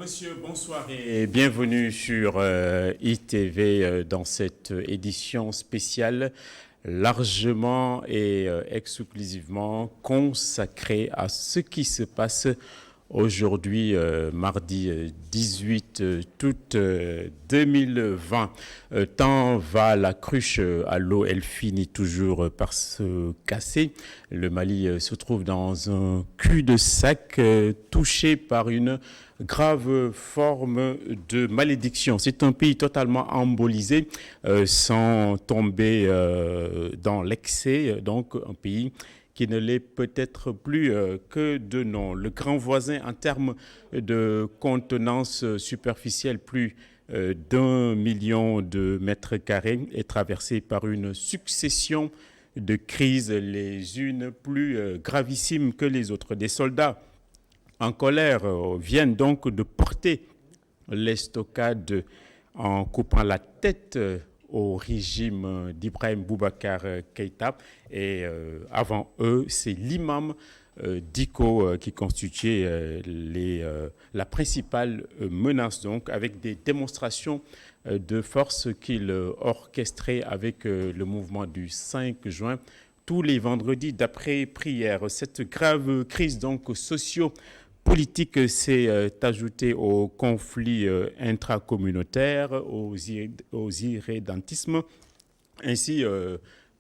monsieur, bonsoir et bienvenue sur ITV dans cette édition spéciale largement et exclusivement consacrée à ce qui se passe aujourd'hui, mardi 18 août 2020. Tant va la cruche à l'eau, elle finit toujours par se casser. Le Mali se trouve dans un cul-de-sac touché par une grave forme de malédiction. C'est un pays totalement embolisé sans tomber dans l'excès, donc un pays qui ne l'est peut-être plus que de nom. Le grand voisin en termes de contenance superficielle, plus d'1 million de mètres carrés, est traversé par une succession de crises, les unes plus gravissimes que les autres. Des soldats en colère viennent donc de porter l'estocade en coupant la tête au régime d'Ibrahim Boubacar Keïta. Et avant eux, c'est l'imam Diko qui constituait la principale menace, donc, avec des démonstrations de force qu'il orchestrait avec le mouvement du 5 juin tous les vendredis d'après prière. Cette grave crise donc socio-politique s'est ajoutée aux conflits intracommunautaires, aux irrédentismes, ainsi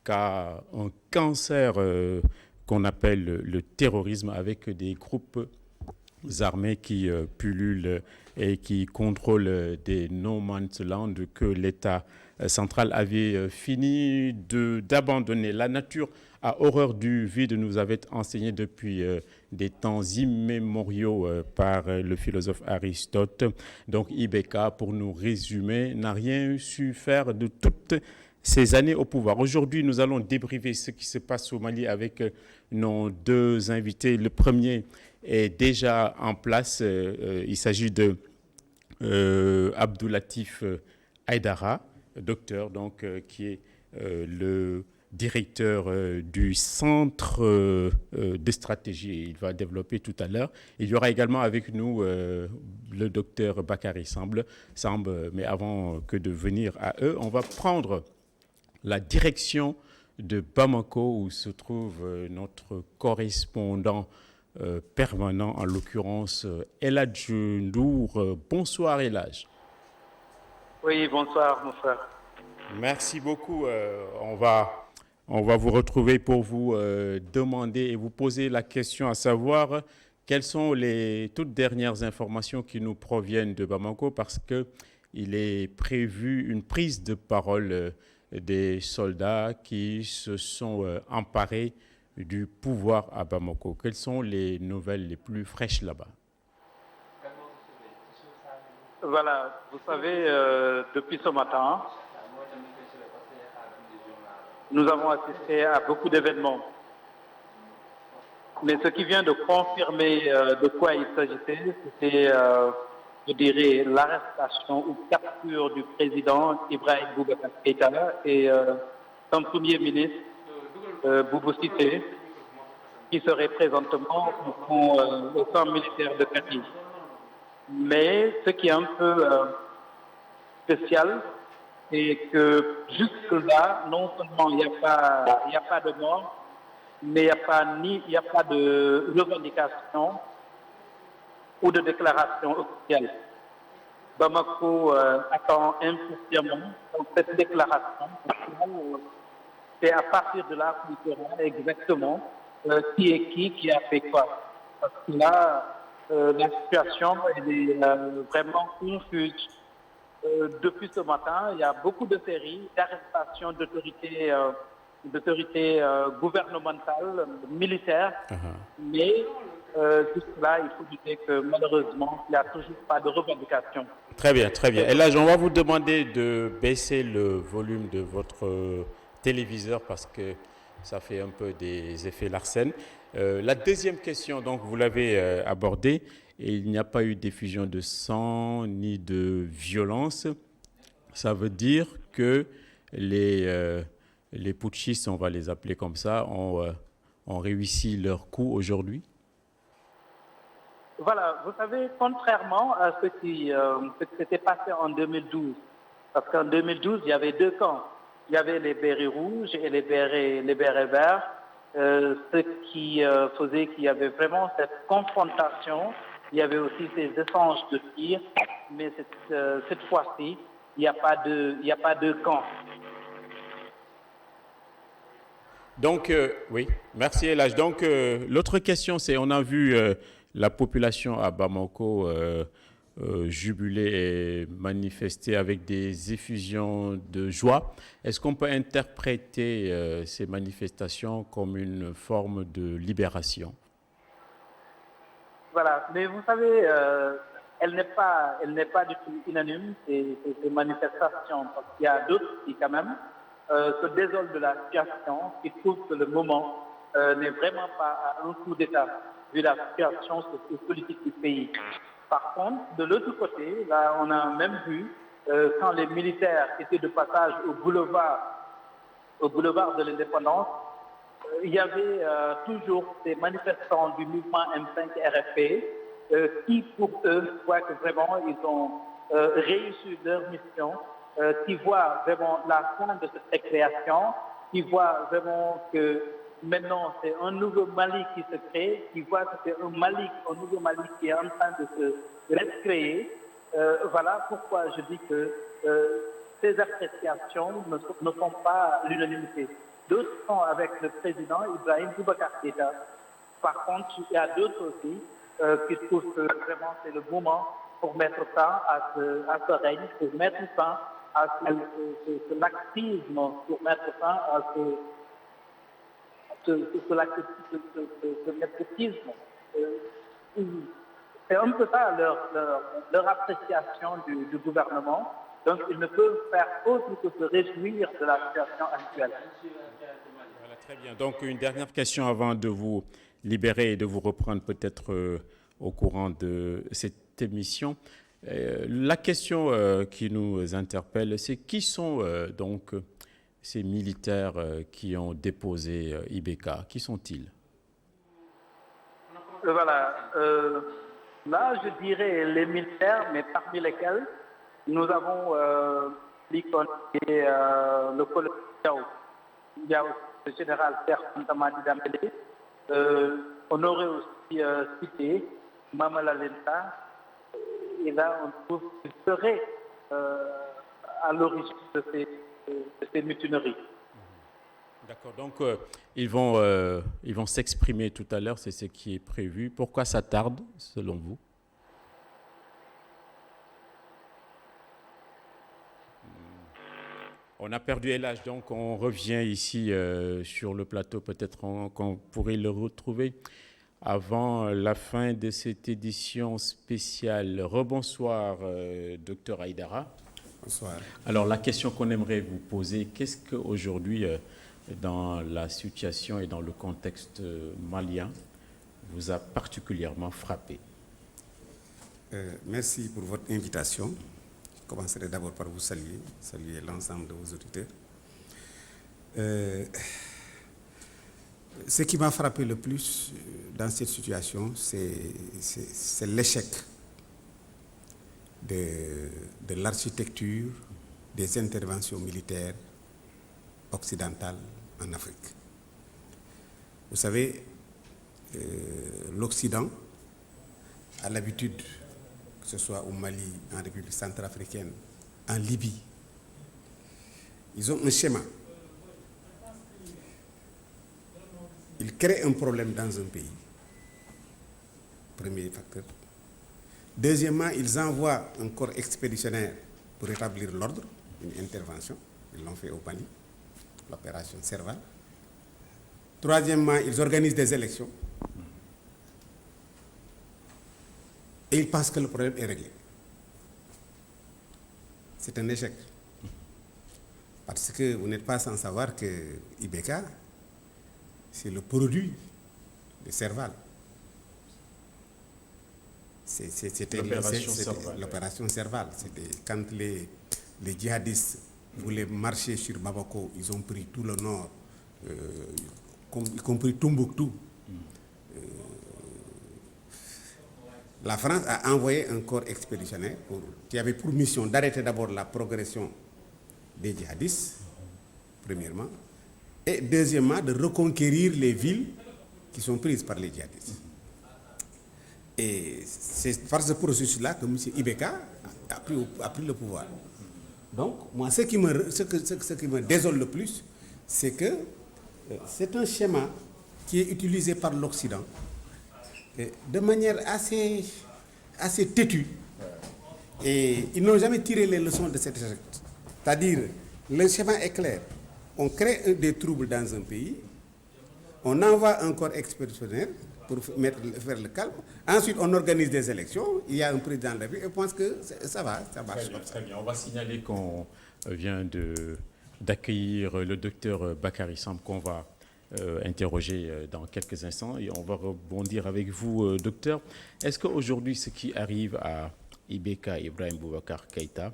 qu'à un cancer qu'on appelle le terrorisme, avec des groupes armés qui pullulent et qui contrôlent des no man's land que l'État central avait fini d'abandonner. La nature a horreur du vide, nous avait enseigné depuis des temps immémoriaux par le philosophe Aristote. Donc Ibeka, pour nous résumer, n'a rien su faire de toutes ces années au pouvoir. Aujourd'hui, nous allons débriefer ce qui se passe au Mali avec nos deux invités. Le premier est déjà en place. Il s'agit de Abdoulatif Aïdara, docteur, donc, qui est le directeur du centre de stratégie. Il va développer tout à l'heure. Il y aura également avec nous le docteur Bakary Samb. Mais avant que de venir à eux, on va prendre la direction de Bamako, où se trouve notre correspondant permanent, en l'occurrence Eladj Ndour. Bonsoir Eladj. Oui, bonsoir mon frère. Merci beaucoup. On va vous retrouver pour vous demander et vous poser la question, à savoir quelles sont les toutes dernières informations qui nous proviennent de Bamako, parce qu'il est prévu une prise de parole des soldats qui se sont emparés du pouvoir à Bamako. Quelles sont les nouvelles les plus fraîches là-bas? Voilà, vous savez, depuis ce matin, nous avons assisté à beaucoup d'événements. Mais ce qui vient de confirmer de quoi il s'agissait, c'était, je dirais, l'arrestation ou capture du président Ibrahim Boubacar Keïta et son premier ministre, Boubou Cissé, qui serait présentement au camp militaire de Kati. Mais ce qui est un peu spécial, c'est que jusque-là, non seulement il n'y a pas de mort, mais il n'y a pas de revendication ou de déclaration officielle. Bamako attend impatiemment cette déclaration. C'est à partir de là qu'on saura exactement qui est qui a fait quoi. Parce que là, la situation est vraiment confuse. Depuis ce matin, il y a beaucoup de séries d'arrestations d'autorités gouvernementales, militaires, mais jusque-là, il faut dire que malheureusement, il n'y a toujours pas de revendication. Très bien, très bien. Et là, on va vous demander de baisser le volume de votre téléviseur parce que ça fait un peu des effets Larsen. La deuxième question, donc, vous l'avez abordée, et il n'y a pas eu d'effusion de sang ni de violence. Ça veut dire que les putschistes, on va les appeler comme ça, ont réussi leur coup aujourd'hui? Voilà, vous savez, contrairement à ce qui s'était passé en 2012, parce qu'en 2012, il y avait deux camps. Il y avait les bérets rouges et les bérets verts, ce qui faisait qu'il y avait vraiment cette confrontation. Il y avait aussi ces échanges de tirs, mais cette fois-ci, il n'y a pas de camp. Donc, oui, merci Elage. Donc, l'autre question, c'est, on a vu la population à Bamako jubiler et manifester avec des effusions de joie. Est-ce qu'on peut interpréter ces manifestations comme une forme de libération? Voilà, mais vous savez, elle n'est pas du tout unanime, ces manifestations, parce qu'il y a d'autres qui, quand même, se désolent de la situation, qui trouvent que le moment n'est vraiment pas à un coup d'État, vu la situation politique du pays. Par contre, de l'autre côté, là, on a même vu, quand les militaires étaient de passage au boulevard de l'Indépendance, il y avait toujours des manifestants du mouvement M5 RFP qui, pour eux, voient que vraiment ils ont réussi leur mission, qui voient vraiment la fin de cette récréation, qui voient vraiment que maintenant c'est un nouveau Mali qui se crée, qui voient que c'est un nouveau Mali qui est en train de se recréer. Voilà pourquoi je dis que ces appréciations ne font pas l'unanimité. D'autres sont avec le président Ibrahim Boubacar Keïta. Par contre, il y a d'autres aussi qui trouvent que vraiment c'est le moment pour mettre fin à ce règne, pour mettre fin à ce laxisme, pour mettre fin à ce népotisme. C'est un peu ça leur appréciation du gouvernement. Donc, ils ne peuvent faire autre que se réjouir de la situation actuelle. Voilà, très bien. Donc, une dernière question avant de vous libérer et de vous reprendre peut-être au courant de cette émission. La question qui nous interpelle, c'est qui sont donc ces militaires qui ont déposé IBK? Qui sont-ils? Voilà. Là, je dirais les militaires, mais parmi lesquels nous avons l'icône et le colonel Diao. Il y a aussi le général Serge Antamadi Dambélé. On aurait aussi cité Mamala Lenta. Et là, on trouve qu'il serait à l'origine de ces mutineries. D'accord, donc ils vont s'exprimer tout à l'heure, c'est ce qui est prévu. Pourquoi ça tarde, selon vous? On a perdu Elage, donc on revient ici sur le plateau. Peut-être qu'on pourrait le retrouver avant la fin de cette édition spéciale. Rebonsoir, docteur Aïdara. Bonsoir. Alors la question qu'on aimerait vous poser, qu'est-ce qu'aujourd'hui, dans la situation et dans le contexte malien, vous a particulièrement frappé? Merci pour votre invitation. Je commencerai d'abord par vous saluer l'ensemble de vos auditeurs. Ce qui m'a frappé le plus dans cette situation, c'est l'échec de l'architecture des interventions militaires occidentales en Afrique. Vous savez, l'Occident a l'habitude, que ce soit au Mali, en République centrafricaine, en Libye, ils ont un schéma. Ils créent un problème dans un pays. Premier facteur. Deuxièmement, ils envoient un corps expéditionnaire pour rétablir l'ordre, une intervention. Ils l'ont fait au Mali, l'opération Serval. Troisièmement, ils organisent des élections. Et ils pensent que le problème est réglé. C'est un échec. Parce que vous n'êtes pas sans savoir que IBK, c'est le produit de Serval. C'était l'opération Serval. C'était quand les djihadistes voulaient marcher sur Bamako, ils ont pris tout le nord, y compris Tombouctou. la France a envoyé un corps expéditionnaire qui avait pour mission d'arrêter d'abord la progression des djihadistes, premièrement, et deuxièmement, de reconquérir les villes qui sont prises par les djihadistes. Et c'est par ce processus-là que M. Ibeka a pris le pouvoir. Donc, moi, ce qui me désole le plus, c'est que c'est un schéma qui est utilisé par l'Occident de manière assez têtue. Et ils n'ont jamais tiré les leçons de cette échec. C'est-à-dire, le schéma est clair. On crée des troubles dans un pays, on envoie un corps expéditionnaire pour faire le calme. Ensuite, on organise des élections, il y a un président de la République, et je pense que ça va, ça marche. Très bien. On va signaler qu'on vient d'accueillir le docteur Bakary Samb, qu'on va interroger dans quelques instants, et on va rebondir avec vous, docteur. Est-ce qu'aujourd'hui, ce qui arrive à Ibeka Ibrahim Boubacar Keïta,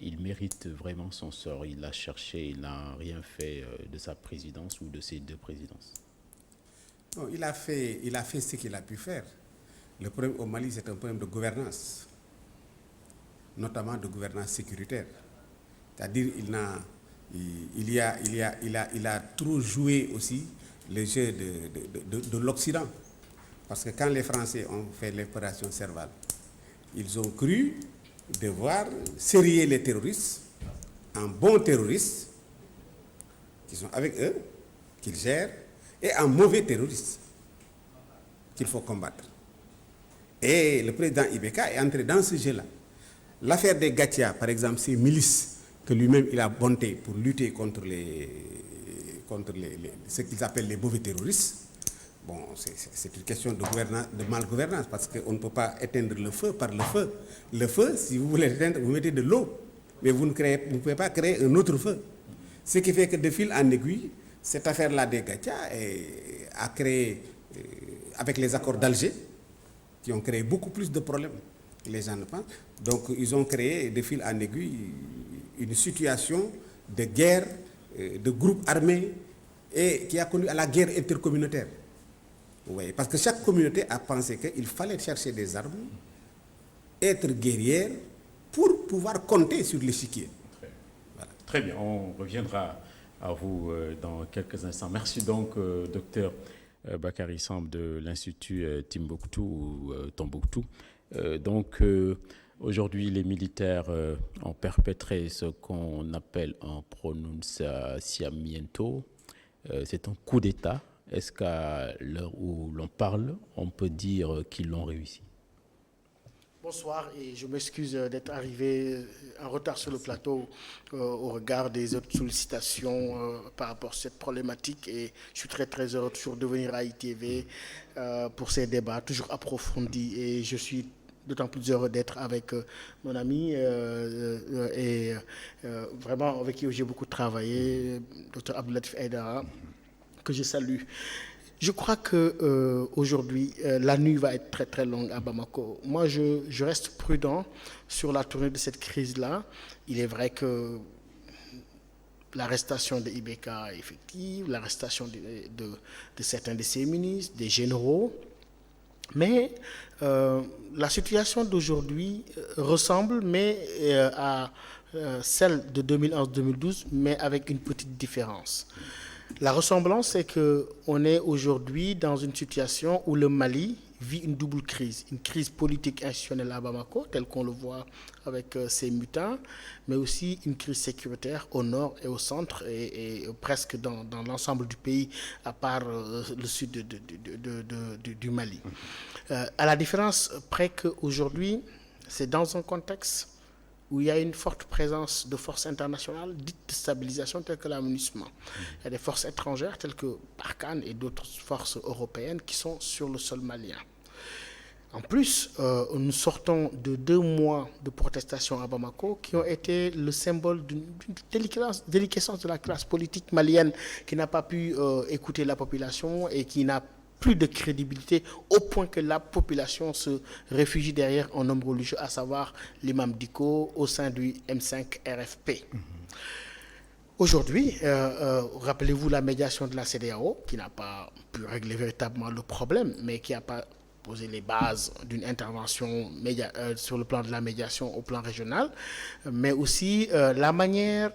il mérite vraiment son sort? Il a cherché, il n'a rien fait de sa présidence ou de ses deux présidences. Non, il a fait ce qu'il a pu faire. Le problème au Mali, c'est un problème de gouvernance, notamment de gouvernance sécuritaire. C'est-à-dire il a trop joué aussi le jeu de l'Occident. Parce que quand les Français ont fait l'opération Serval, ils ont cru devoir serrer les terroristes en bons terroristes qui sont avec eux, qu'ils gèrent, et en mauvais terroristes qu'il faut combattre. Et le président Ibeka est entré dans ce jeu-là. L'affaire des Gatia, par exemple, ces milices que lui-même il a monté pour lutter contre ce qu'ils appellent les mauvais terroristes. Bon, c'est une question de malgouvernance, parce qu'on ne peut pas éteindre le feu par le feu. Le feu, si vous voulez l'éteindre, vous mettez de l'eau, mais vous ne pouvez pas créer un autre feu. Ce qui fait que de fil en aiguille, cette affaire-là des Gatia a créé, avec les accords d'Alger, qui ont créé beaucoup plus de problèmes que les gens ne pensent. Donc, ils ont créé, de fil en aiguille, une situation de guerre, de groupes armés, et qui a conduit à la guerre intercommunautaire. Oui, parce que chaque communauté a pensé qu'il fallait chercher des armes, être guerrière, pour pouvoir compter sur l'échiquier. Voilà. Très bien, on reviendra à vous dans quelques instants. Merci donc, docteur Bakary Samb de l'Institut Timbuktu ou Tombouctou. Aujourd'hui, les militaires ont perpétré ce qu'on appelle un pronunciamiento. C'est un coup d'État. Est-ce qu'à l'heure où l'on parle, on peut dire qu'ils l'ont réussi? Bonsoir, et je m'excuse d'être arrivé en retard sur le plateau au regard des autres sollicitations par rapport à cette problématique, et je suis très très heureux toujours de venir à ITV pour ces débats toujours approfondis, et je suis d'autant plus heureux d'être avec mon ami et vraiment avec qui j'ai beaucoup travaillé, Dr Abdoulatif Aïdara, que je salue. Je crois que aujourd'hui, la nuit va être très très longue à Bamako. Moi, je reste prudent sur la tournure de cette crise-là. Il est vrai que l'arrestation de Ibeka est effective, l'arrestation de certains de ses ministres, des généraux, mais la situation d'aujourd'hui ressemble à celle de 2011-2012, mais avec une petite différence. La ressemblance, c'est qu'on est aujourd'hui dans une situation où le Mali vit une double crise. Une crise politique institutionnelle à Bamako, telle qu'on le voit avec ces mutins, mais aussi une crise sécuritaire au nord et au centre, et presque dans l'ensemble du pays, à part le sud du Mali. À la différence près qu'aujourd'hui, c'est dans un contexte où il y a une forte présence de forces internationales dites de stabilisation telles que la MINUSMA. Il y a des forces étrangères telles que Barkhane et d'autres forces européennes qui sont sur le sol malien. En plus, nous sortons de 2 mois de protestation à Bamako qui ont été le symbole d'une déliquescence de la classe politique malienne qui n'a pas pu écouter la population et qui n'a plus de crédibilité au point que la population se réfugie derrière un homme religieux, à savoir l'imam Diko au sein du M5 RFP. Aujourd'hui, rappelez-vous la médiation de la CEDEAO qui n'a pas pu régler véritablement le problème, mais qui a poser les bases d'une intervention sur le plan de la médiation au plan régional, mais aussi la manière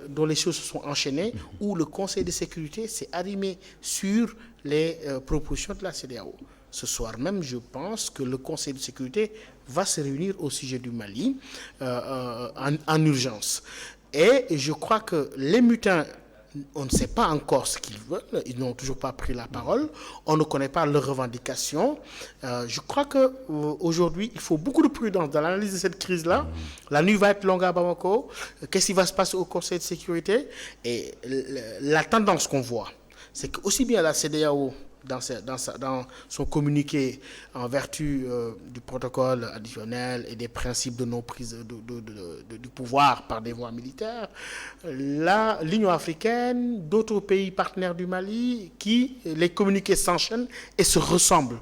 dont les choses se sont enchaînées, où le Conseil de sécurité s'est arrimé sur les propositions de la CEDEAO. Ce soir même, je pense que le Conseil de sécurité va se réunir au sujet du Mali en urgence. Et je crois que les mutins, on ne sait pas encore ce qu'ils veulent, ils n'ont toujours pas pris la parole, on ne connaît pas leurs revendications. Je crois qu'aujourd'hui, il faut beaucoup de prudence dans l'analyse de cette crise-là. La nuit va être longue à Bamako. Qu'est-ce qui va se passer au Conseil de sécurité? Et la tendance qu'on voit, c'est qu'aussi bien la CEDEAO, dans son communiqué en vertu du protocole additionnel et des principes de non-prise du pouvoir par des voies militaires, l'Union africaine, d'autres pays partenaires du Mali, les communiqués s'enchaînent et se ressemblent.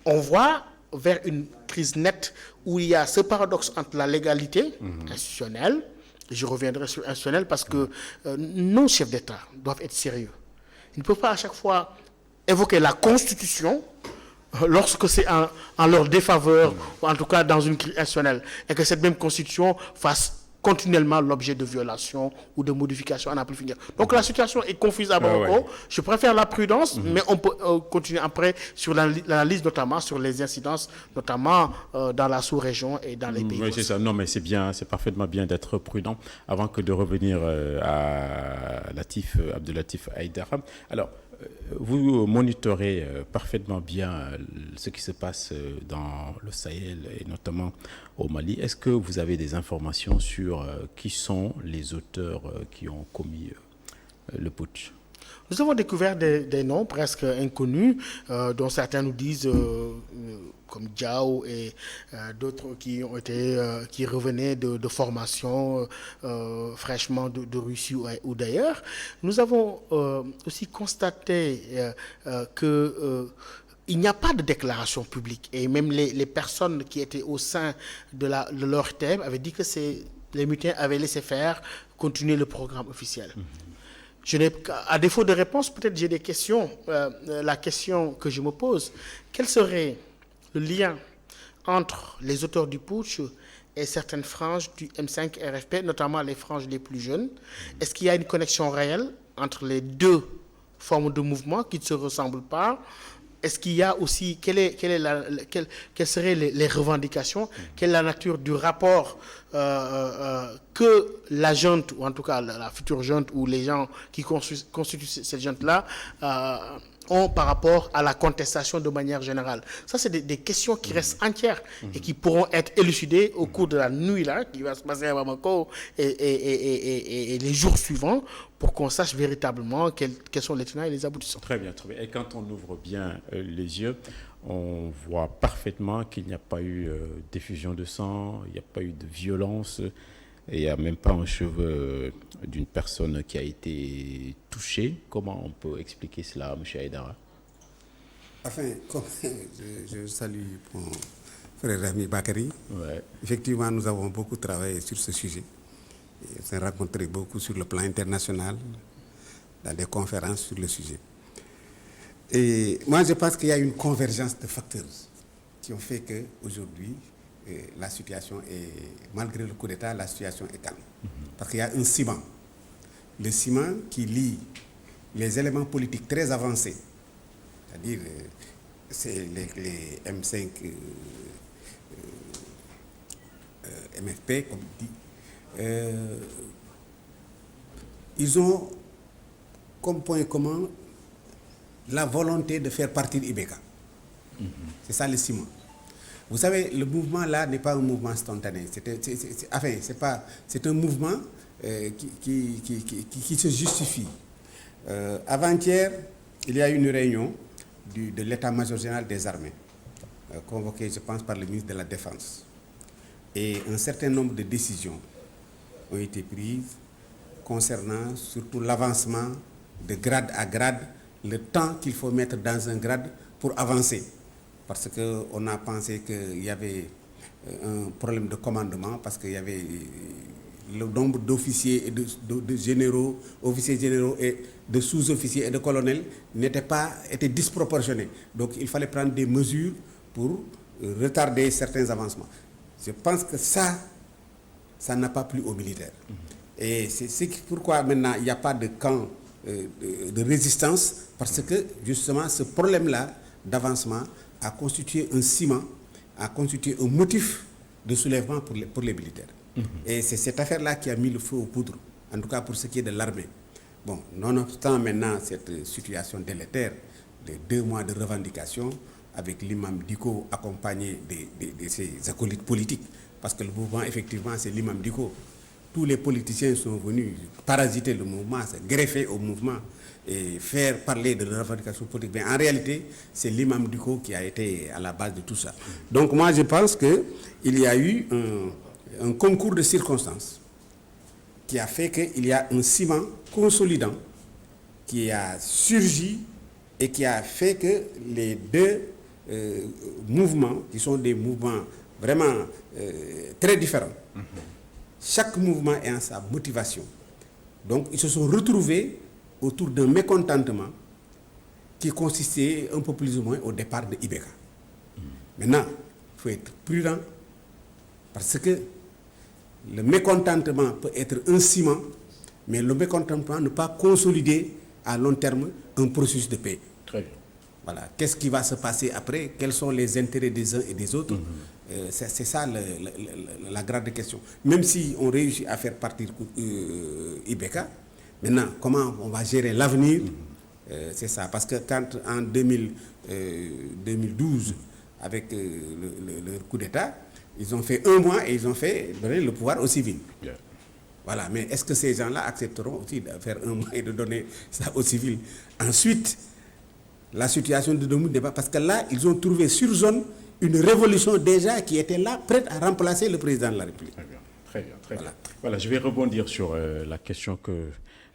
On voit vers une crise nette où il y a ce paradoxe entre la légalité institutionnelle, je reviendrai sur institutionnelle parce que nos chefs d'État doivent être sérieux. Ils ne peuvent pas à chaque fois évoquer la Constitution lorsque c'est en leur défaveur, ou en tout cas dans une crise institutionnelle, et que cette même Constitution fasse continuellement l'objet de violations ou de modifications à n'en plus finir. Donc la situation est confuse à Bamako. Je préfère la prudence, mais on peut continuer après sur l'analyse, notamment sur les incidences, notamment dans la sous-région et dans les pays. Oui, c'est ça. Non, mais c'est bien, c'est parfaitement bien d'être prudent. Avant que de revenir à Abdelatif Haïdara. Alors, vous monitorez parfaitement bien ce qui se passe dans le Sahel et notamment au Mali. Est-ce que vous avez des informations sur qui sont les auteurs qui ont commis le putsch? Nous avons découvert des noms presque inconnus, dont certains nous disent, comme Diao et d'autres qui revenaient de formation fraîchement de Russie ou d'ailleurs. Nous avons aussi constaté il n'y a pas de déclaration publique. Et même les personnes qui étaient au sein de leur thème avaient dit que les mutins avaient laissé faire continuer le programme officiel. À défaut de réponse, peut-être j'ai des questions. La question que je me pose, quel serait le lien entre les auteurs du putsch et certaines franges du M5 RFP, notamment les franges les plus jeunes? Est-ce qu'il y a une connexion réelle entre les deux formes de mouvement qui ne se ressemblent pas? Est-ce qu'il y a aussi, quelles seraient les revendications? Quelle est la nature du rapport que la junte, ou en tout cas la future junte, ou les gens qui constituent cette junte-là, ont par rapport à la contestation de manière générale? Ça, c'est des questions qui restent entières et qui pourront être élucidées au cours de la nuit là, qui va se passer à Bamako et les jours suivants, pour qu'on sache véritablement quels sont les tenants et les aboutissants. Très bien, très bien. Et quand on ouvre bien les yeux, on voit parfaitement qu'il n'y a pas eu d'effusion de sang, il n'y a pas eu de violence, et il n'y a même pas un cheveu d'une personne qui a été touchée. Comment on peut expliquer cela, M. Haïdara? Enfin, je salue mon frère Rami Bakary. Ouais. Effectivement, nous avons beaucoup travaillé sur ce sujet. On s'est rencontré beaucoup sur le plan international, dans des conférences sur le sujet. Et moi, je pense qu'il y a une convergence de facteurs qui ont fait qu'aujourd'hui, la situation est, malgré le coup d'État, la situation est calme. Parce qu'il y a un ciment. Le ciment qui lie les éléments politiques très avancés, c'est-à-dire c'est les M5 MFP, comme dit. Ils ont comme point commun la volonté de faire partir Ibeka. C'est ça le ciment. Vous savez, le mouvement là n'est pas un mouvement spontané. C'est un mouvement qui se justifie. Avant-hier, il y a eu une réunion de l'état-major général des armées, convoquée, je pense, par le ministre de la Défense. Et un certain nombre de décisions ont été prises concernant surtout l'avancement de grade à grade, le temps qu'il faut mettre dans un grade pour avancer. Parce qu'on a pensé qu'il y avait un problème de commandement, parce qu'il y avait le nombre d'officiers et de généraux, officiers généraux et de sous-officiers et de colonels était disproportionné. Donc il fallait prendre des mesures pour retarder certains avancements. Je pense que ça n'a pas plu aux militaires. Et c'est pourquoi maintenant il n'y a pas de camp de résistance, parce que justement ce problème-là d'avancement a constitué un ciment, a constitué un motif de soulèvement pour les militaires. Et c'est cette affaire-là qui a mis le feu aux poudres, en tout cas pour ce qui est de l'armée. Bon, nonobstant maintenant cette situation délétère, les 2 mois de revendication, avec l'imam Dicko accompagné de ses acolytes politiques, parce que le mouvement, effectivement, c'est l'imam Dicko. Tous les politiciens sont venus parasiter le mouvement, se greffer au mouvement et faire parler de la revendication politique. Mais en réalité, c'est l'imam Dicko qui a été à la base de tout ça. Donc moi, je pense qu'il y a eu un concours de circonstances qui a fait qu'il y a un ciment consolidant qui a surgi et qui a fait que les 2 mouvements, qui sont des mouvements vraiment très différents, chaque mouvement ayant sa motivation. Donc, ils se sont retrouvés autour d'un mécontentement qui consistait un peu plus ou moins au départ de Ibeka. Maintenant, il faut être prudent parce que le mécontentement peut être un ciment, mais le mécontentement ne peut pas consolider à long terme un processus de paix. Très bien. Voilà. Qu'est-ce qui va se passer après? Quels sont les intérêts des uns et des autres? C'est ça la grande question. Même si on réussit à faire partir Ibeka, maintenant, comment on va gérer l'avenir? C'est ça. Parce que quand en 2012, avec le coup d'État, ils ont fait 1 mois et ils ont donné le pouvoir aux civils. Yeah. Voilà. Mais est-ce que ces gens-là accepteront aussi de faire 1 mois et de donner ça aux civils? Ensuite, la situation de demain débat, parce que là, ils ont trouvé sur zone une révolution déjà qui était là, prête à remplacer le président de la République. Très bien. Voilà, je vais rebondir sur la question que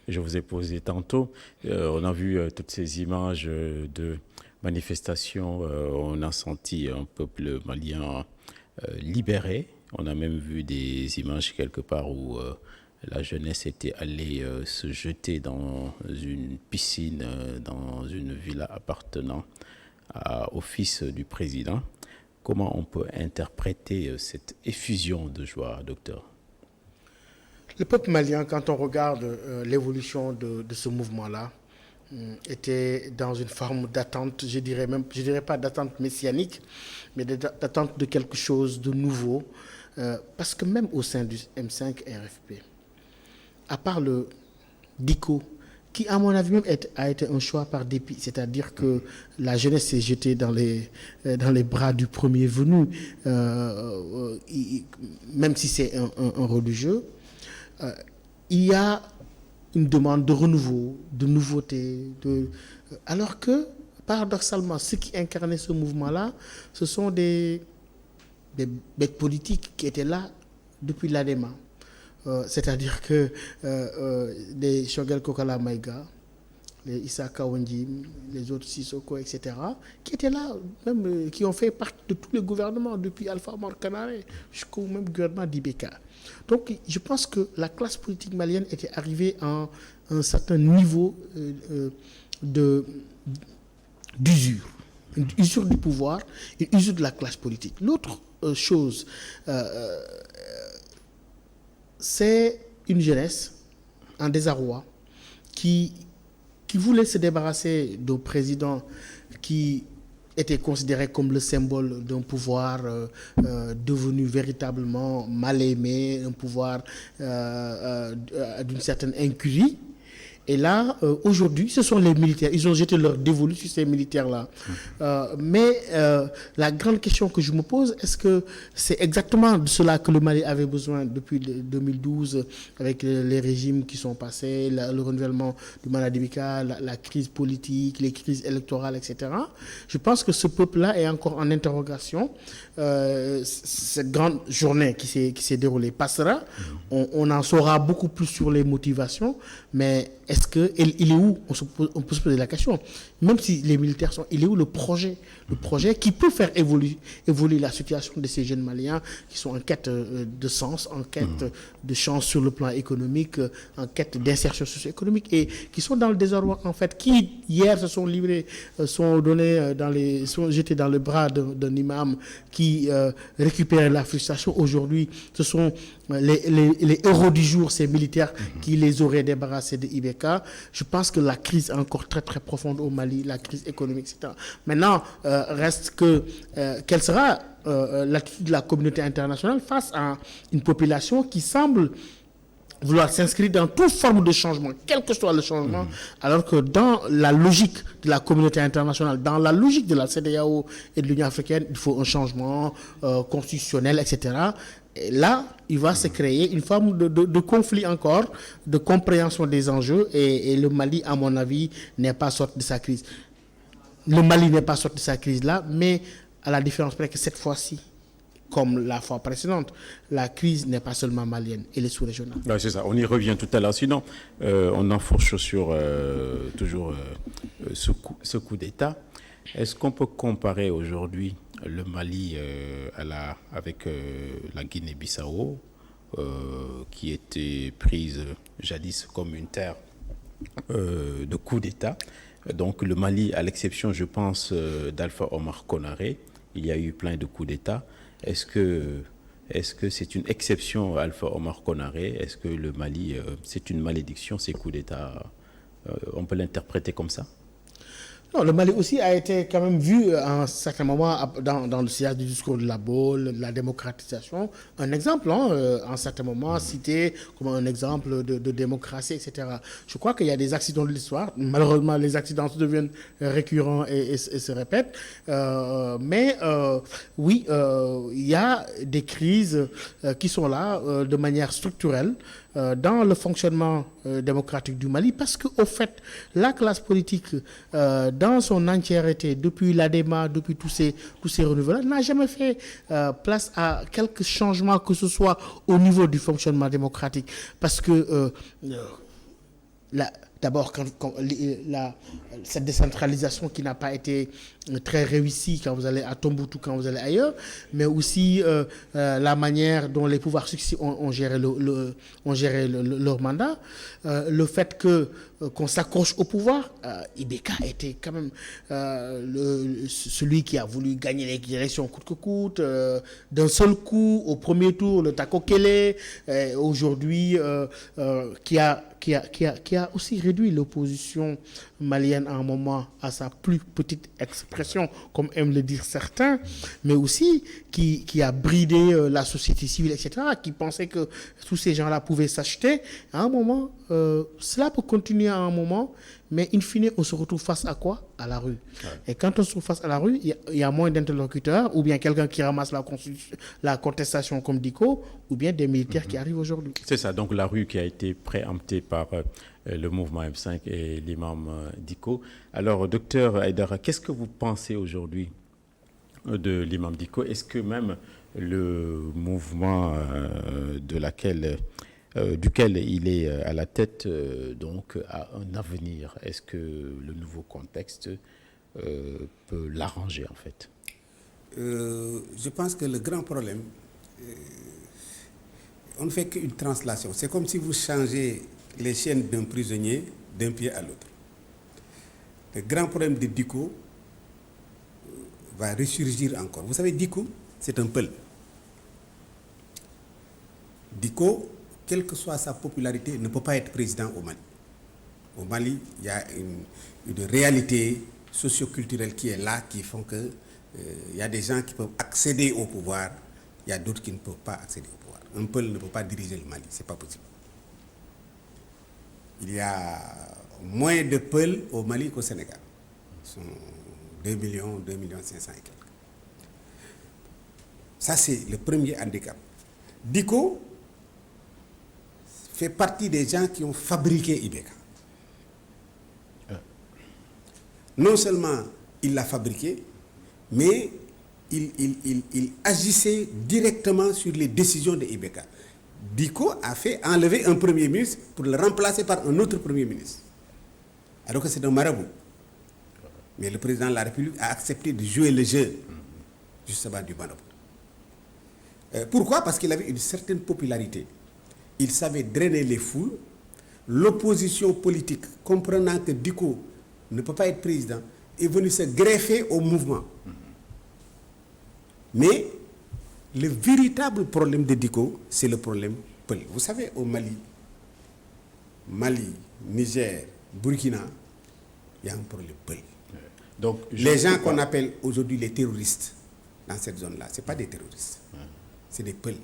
je vous ai posée tantôt. On a vu toutes ces images de manifestations, on a senti un peuple malien libéré. On a même vu des images quelque part où la jeunesse était allée se jeter dans une piscine, dans une villa appartenant au fils du président. Comment on peut interpréter cette effusion de joie, docteur? Le peuple malien, quand on regarde l'évolution de ce mouvement-là, était dans une forme d'attente, je dirais pas d'attente messianique, mais d'attente de quelque chose de nouveau. Parce que même au sein du M5 RFP, à part le Dicko, qui à mon avis même a été un choix par dépit, c'est-à-dire que la jeunesse s'est jetée dans les bras du premier venu, même si c'est un religieux, il y a une demande de renouveau, de nouveauté, alors que paradoxalement, ceux qui incarnaient ce mouvement-là, ce sont des bêtes politiques qui étaient là depuis l'ADEMA. C'est-à-dire que les Choguel Kokala Maïga, les Issa Kawenjim, les autres Sissoko, etc., qui étaient là, même qui ont fait partie de tous les gouvernements, depuis Alpha Mor Kanare jusqu'au même gouvernement d'Ibeka. Donc je pense que la classe politique malienne était arrivée à un certain niveau d'usure. Une usure du pouvoir, une usure de la classe politique. L'autre chose, c'est une jeunesse en désarroi qui voulait se débarrasser d'un président qui était considéré comme le symbole d'un pouvoir devenu véritablement mal aimé, un pouvoir d'une certaine incurie. Et là, aujourd'hui, ce sont les militaires. Ils ont jeté leur dévolu sur ces militaires-là. Mais la grande question que je me pose, est-ce que c'est exactement de cela que le Mali avait besoin depuis 2012, avec les régimes qui sont passés, le renouvellement du Manadibika, la crise politique, les crises électorales, etc. Je pense que ce peuple-là est encore en interrogation. Cette grande journée qui s'est déroulée passera. On en saura beaucoup plus sur les motivations, mais est-ce que il est où, on peut se poser la question, même si les militaires sont, il est où le projet qui peut faire évoluer la situation de ces jeunes Maliens qui sont en quête de sens, en quête de chance sur le plan économique, en quête d'insertion socio-économique, et qui sont dans le désarroi en fait, qui hier se sont livrés, sont jetés dans le bras d'un imam qui récupère la frustration. Aujourd'hui, ce sont les héros du jour, ces militaires qui les auraient débarrassés de IBK. Je pense que la crise est encore très très profonde au Mali, la crise économique, etc. Maintenant, reste que quelle sera l'attitude de la communauté internationale face à une population qui semble vouloir s'inscrire dans toute forme de changement, quel que soit le changement, alors que dans la logique de la communauté internationale, dans la logique de la CEDEAO et de l'Union africaine, il faut un changement constitutionnel, etc. Et là, il va se créer une forme de conflit encore, de compréhension des enjeux, et le Mali, à mon avis, n'est pas sorti de sa crise. Le Mali n'est pas sorti de sa crise là, mais à la différence près que cette fois-ci, comme la fois précédente, la crise n'est pas seulement malienne, elle est sous-régionale. Ouais, c'est ça, on y revient tout à l'heure. Sinon, on enfourche sur toujours ce coup d'État. Est-ce qu'on peut comparer aujourd'hui le Mali avec la Guinée-Bissau, qui était prise jadis comme une terre de coup d'État? Donc le Mali, à l'exception, je pense, d'Alpha Omar Konaré, il y a eu plein de coups d'État. Est-ce que c'est une exception, Alpha Omar Konaré? Est-ce que le Mali, c'est une malédiction, ces coups d'État? On peut l'interpréter comme ça? Non, le Mali aussi a été quand même vu à un certain moment dans le sillage du discours de la Baule, de la démocratisation. Un exemple, à un certain moment, cité comme un exemple de démocratie, etc. Je crois qu'il y a des accidents de l'histoire. Malheureusement, les accidents deviennent récurrents et se répètent. Mais oui, il y a des crises qui sont là de manière structurelle dans le fonctionnement démocratique du Mali, parce qu'au fait, la classe politique, dans son entièreté, depuis l'ADEMA, depuis tous ces renouvellements, n'a jamais fait place à quelques changements que ce soit au niveau du fonctionnement démocratique. Parce que d'abord, cette décentralisation qui n'a pas été très réussie quand vous allez à Tombouctou, quand vous allez ailleurs, mais aussi la manière dont les pouvoirs successifs ont géré leur mandat, le fait qu'on s'accroche au pouvoir. IBK était quand même celui qui a voulu gagner les élections coûte que coûte, d'un seul coup, au premier tour, le Tako Kele, aujourd'hui, qui a aussi réduit l'opposition malienne à un moment à sa plus petite expression, comme aiment le dire certains, mais aussi qui a bridé la société civile, etc., qui pensait que tous ces gens-là pouvaient s'acheter. À un moment, cela peut continuer à un moment, mais in fine, on se retrouve face à quoi? À la rue. Ouais. Et quand on se retrouve face à la rue, il y a moins d'interlocuteurs, ou bien quelqu'un qui ramasse la contestation comme Diko, ou bien des militaires qui arrivent aujourd'hui. C'est ça, donc la rue qui a été préemptée par le mouvement M5 et l'imam Diko. Alors, docteur Aïdara, qu'est-ce que vous pensez aujourd'hui de l'imam Diko? Est-ce que même le mouvement duquel il est à la tête donc a un avenir? Est-ce que le nouveau contexte peut l'arranger en fait? Je pense que le grand problème, on ne fait qu'une translation. C'est comme si vous changez les chaînes d'un prisonnier d'un pied à l'autre. Le grand problème de Diko va ressurgir encore. Vous savez, Diko, c'est un peul. Diko, quelle que soit sa popularité, ne peut pas être président au Mali. Au Mali, il y a une réalité socio-culturelle qui est là, qui font que il y a des gens qui peuvent accéder au pouvoir, il y a d'autres qui ne peuvent pas accéder au pouvoir. Un peul ne peut pas diriger le Mali, ce n'est pas possible. Il y a moins de peuls au Mali qu'au Sénégal. Ce sont 2 millions 500 et quelques. Ça, c'est le premier handicap. Diko fait partie des gens qui ont fabriqué IBK. Non seulement il l'a fabriqué, mais il agissait directement sur les décisions de IBK. Diko a fait enlever un premier ministre pour le remplacer par un autre premier ministre. alors que c'est un marabout. Mais le président de la République a accepté de jouer le jeu, justement, du marabout. Pourquoi? Parce qu'il avait une certaine popularité. Il savait drainer les foules. L'opposition politique, comprenant que Dicko ne peut pas être président, est venue se greffer au mouvement. Mais le véritable problème de Dicko, c'est le problème Peul. Vous savez, au Mali, Niger, Burkina, il y a un problème Peul. Donc, les gens qu'on appelle aujourd'hui les terroristes dans cette zone-là, ce n'est pas des terroristes, c'est des Peul.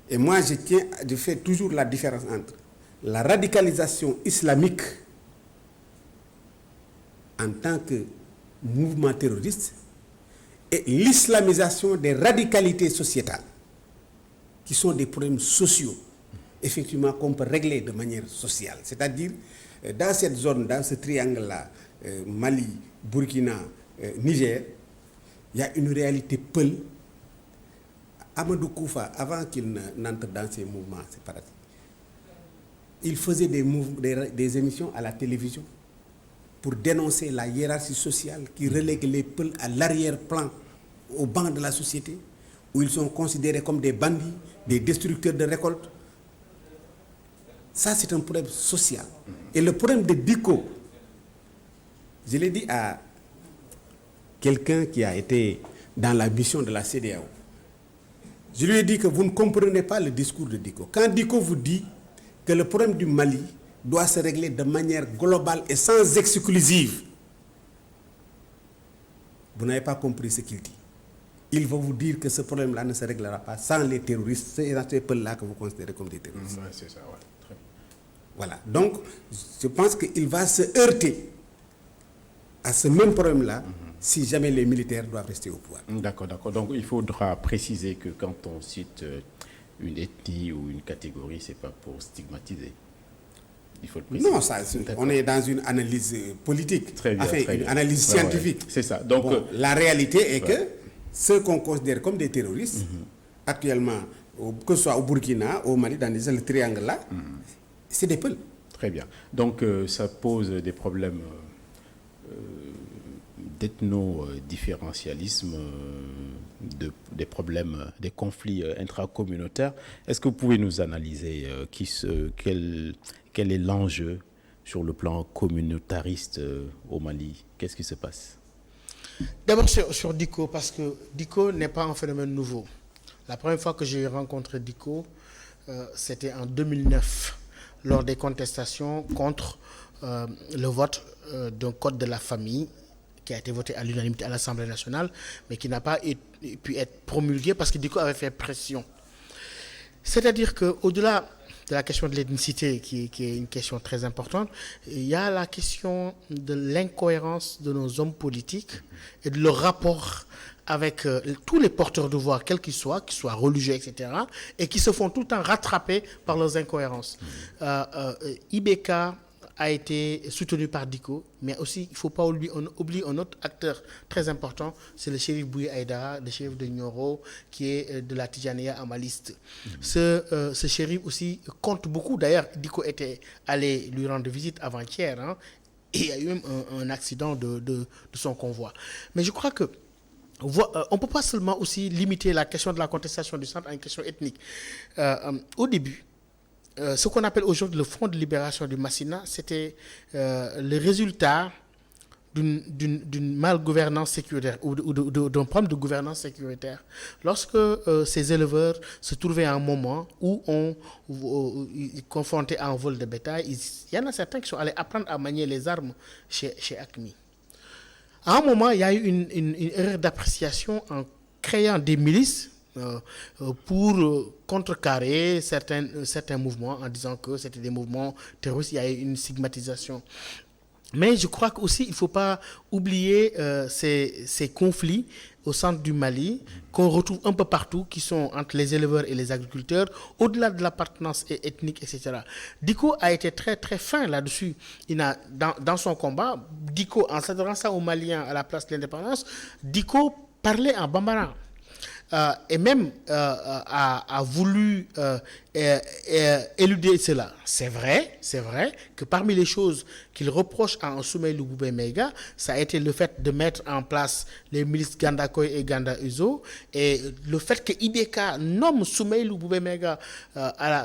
Et moi, je fais toujours la différence entre la radicalisation islamique en tant que mouvement terroriste et l'islamisation des radicalités sociétales, qui sont des problèmes sociaux, effectivement, qu'on peut régler de manière sociale. C'est-à-dire, dans cette zone, dans ce triangle-là, Mali, Burkina, Niger, il y a une réalité Peul. Amadou Koufa, avant qu'il n'entre dans ces mouvements séparatistes, il faisait des émissions à la télévision pour dénoncer la hiérarchie sociale qui relègue les Peuls à l'arrière-plan, au banc de la société, où ils sont considérés comme des bandits, des destructeurs de récoltes. Ça, c'est un problème social. Et le problème de Dicko, je l'ai dit à quelqu'un qui a été dans la mission de la CEDEAO, je lui ai dit que vous ne comprenez pas le discours de Dicko. Quand Dicko vous dit que le problème du Mali doit se régler de manière globale et sans exclusive, vous n'avez pas compris ce qu'il dit. Il va vous dire que ce problème-là ne se réglera pas sans les terroristes, ces peuples-là que vous considérez comme des terroristes. C'est ça, ouais. Très bien. Voilà. Donc, je pense qu'il va se heurter à ce même problème-là si jamais les militaires doivent rester au pouvoir. D'accord. Donc, il faudra préciser que quand on cite une ethnie ou une catégorie, ce n'est pas pour stigmatiser. Il faut le préciser. Non, on est dans une analyse politique. Très bien. Une analyse scientifique. Ouais. C'est ça. Donc, la réalité est que ceux qu'on considère comme des terroristes, actuellement, que ce soit au Burkina, au Mali, dans le triangle-là, c'est des Peuls. Très bien. Donc, ça pose des problèmes d'ethno-différentialisme, des problèmes, des conflits intracommunautaires. Est-ce que vous pouvez nous analyser quel est l'enjeu sur le plan communautariste au Mali? Qu'est-ce qui se passe? D'abord sur Dicko, parce que Dicko n'est pas un phénomène nouveau. La première fois que j'ai rencontré Dicko, c'était en 2009, lors des contestations contre le vote d'un code de la famille qui a été voté à l'unanimité à l'Assemblée nationale, mais qui n'a pas pu être promulgué parce que Dicko avait fait pression. C'est-à-dire qu'au-delà de la question de l'ethnicité, qui est une question très importante, il y a la question de l'incohérence de nos hommes politiques et de leur rapport avec tous les porteurs de voix, quels qu'ils soient religieux, etc., et qui se font tout le temps rattraper par leurs incohérences. IBK a été soutenu par Dicko, mais aussi, il ne faut pas oublier un autre acteur très important, c'est le shérif Bouye Aïdara, le shérif de Nioro, qui est de la Tijaniya amaliste. Ce shérif aussi compte beaucoup. D'ailleurs, Dicko était allé lui rendre visite avant-hier, et il y a eu même un accident de son convoi. Mais je crois que on ne peut pas seulement aussi limiter la question de la contestation du centre à une question ethnique. Au début, ce qu'on appelle aujourd'hui le Front de libération du Massina, c'était le résultat d'une malgouvernance sécuritaire ou d'un problème de gouvernance sécuritaire. Lorsque ces éleveurs se trouvaient à un moment où confrontés à un vol de bétail, il y en a certains qui sont allés apprendre à manier les armes chez AQMI. À un moment, il y a eu une erreur d'appréciation en créant des milices pour contrecarrer certains mouvements en disant que c'était des mouvements terroristes. Il y a eu une stigmatisation. Mais je crois qu'aussi, il ne faut pas oublier ces conflits au centre du Mali, qu'on retrouve un peu partout, qui sont entre les éleveurs et les agriculteurs, au-delà de l'appartenance ethnique, etc. Dicko a été très, très fin là-dessus. Dans son combat, Dicko, en s'adressant aux Maliens à la place de l'indépendance, Dicko parlait en bambara. et même a voulu éluder cela. C'est vrai que parmi les choses qu'il reproche à Soumaïla Boubé-Maïga, ça a été le fait de mettre en place les milices Gandakoy et Ganda Uzo, et le fait que IBK nomme Soumaïla Boubé-Maïga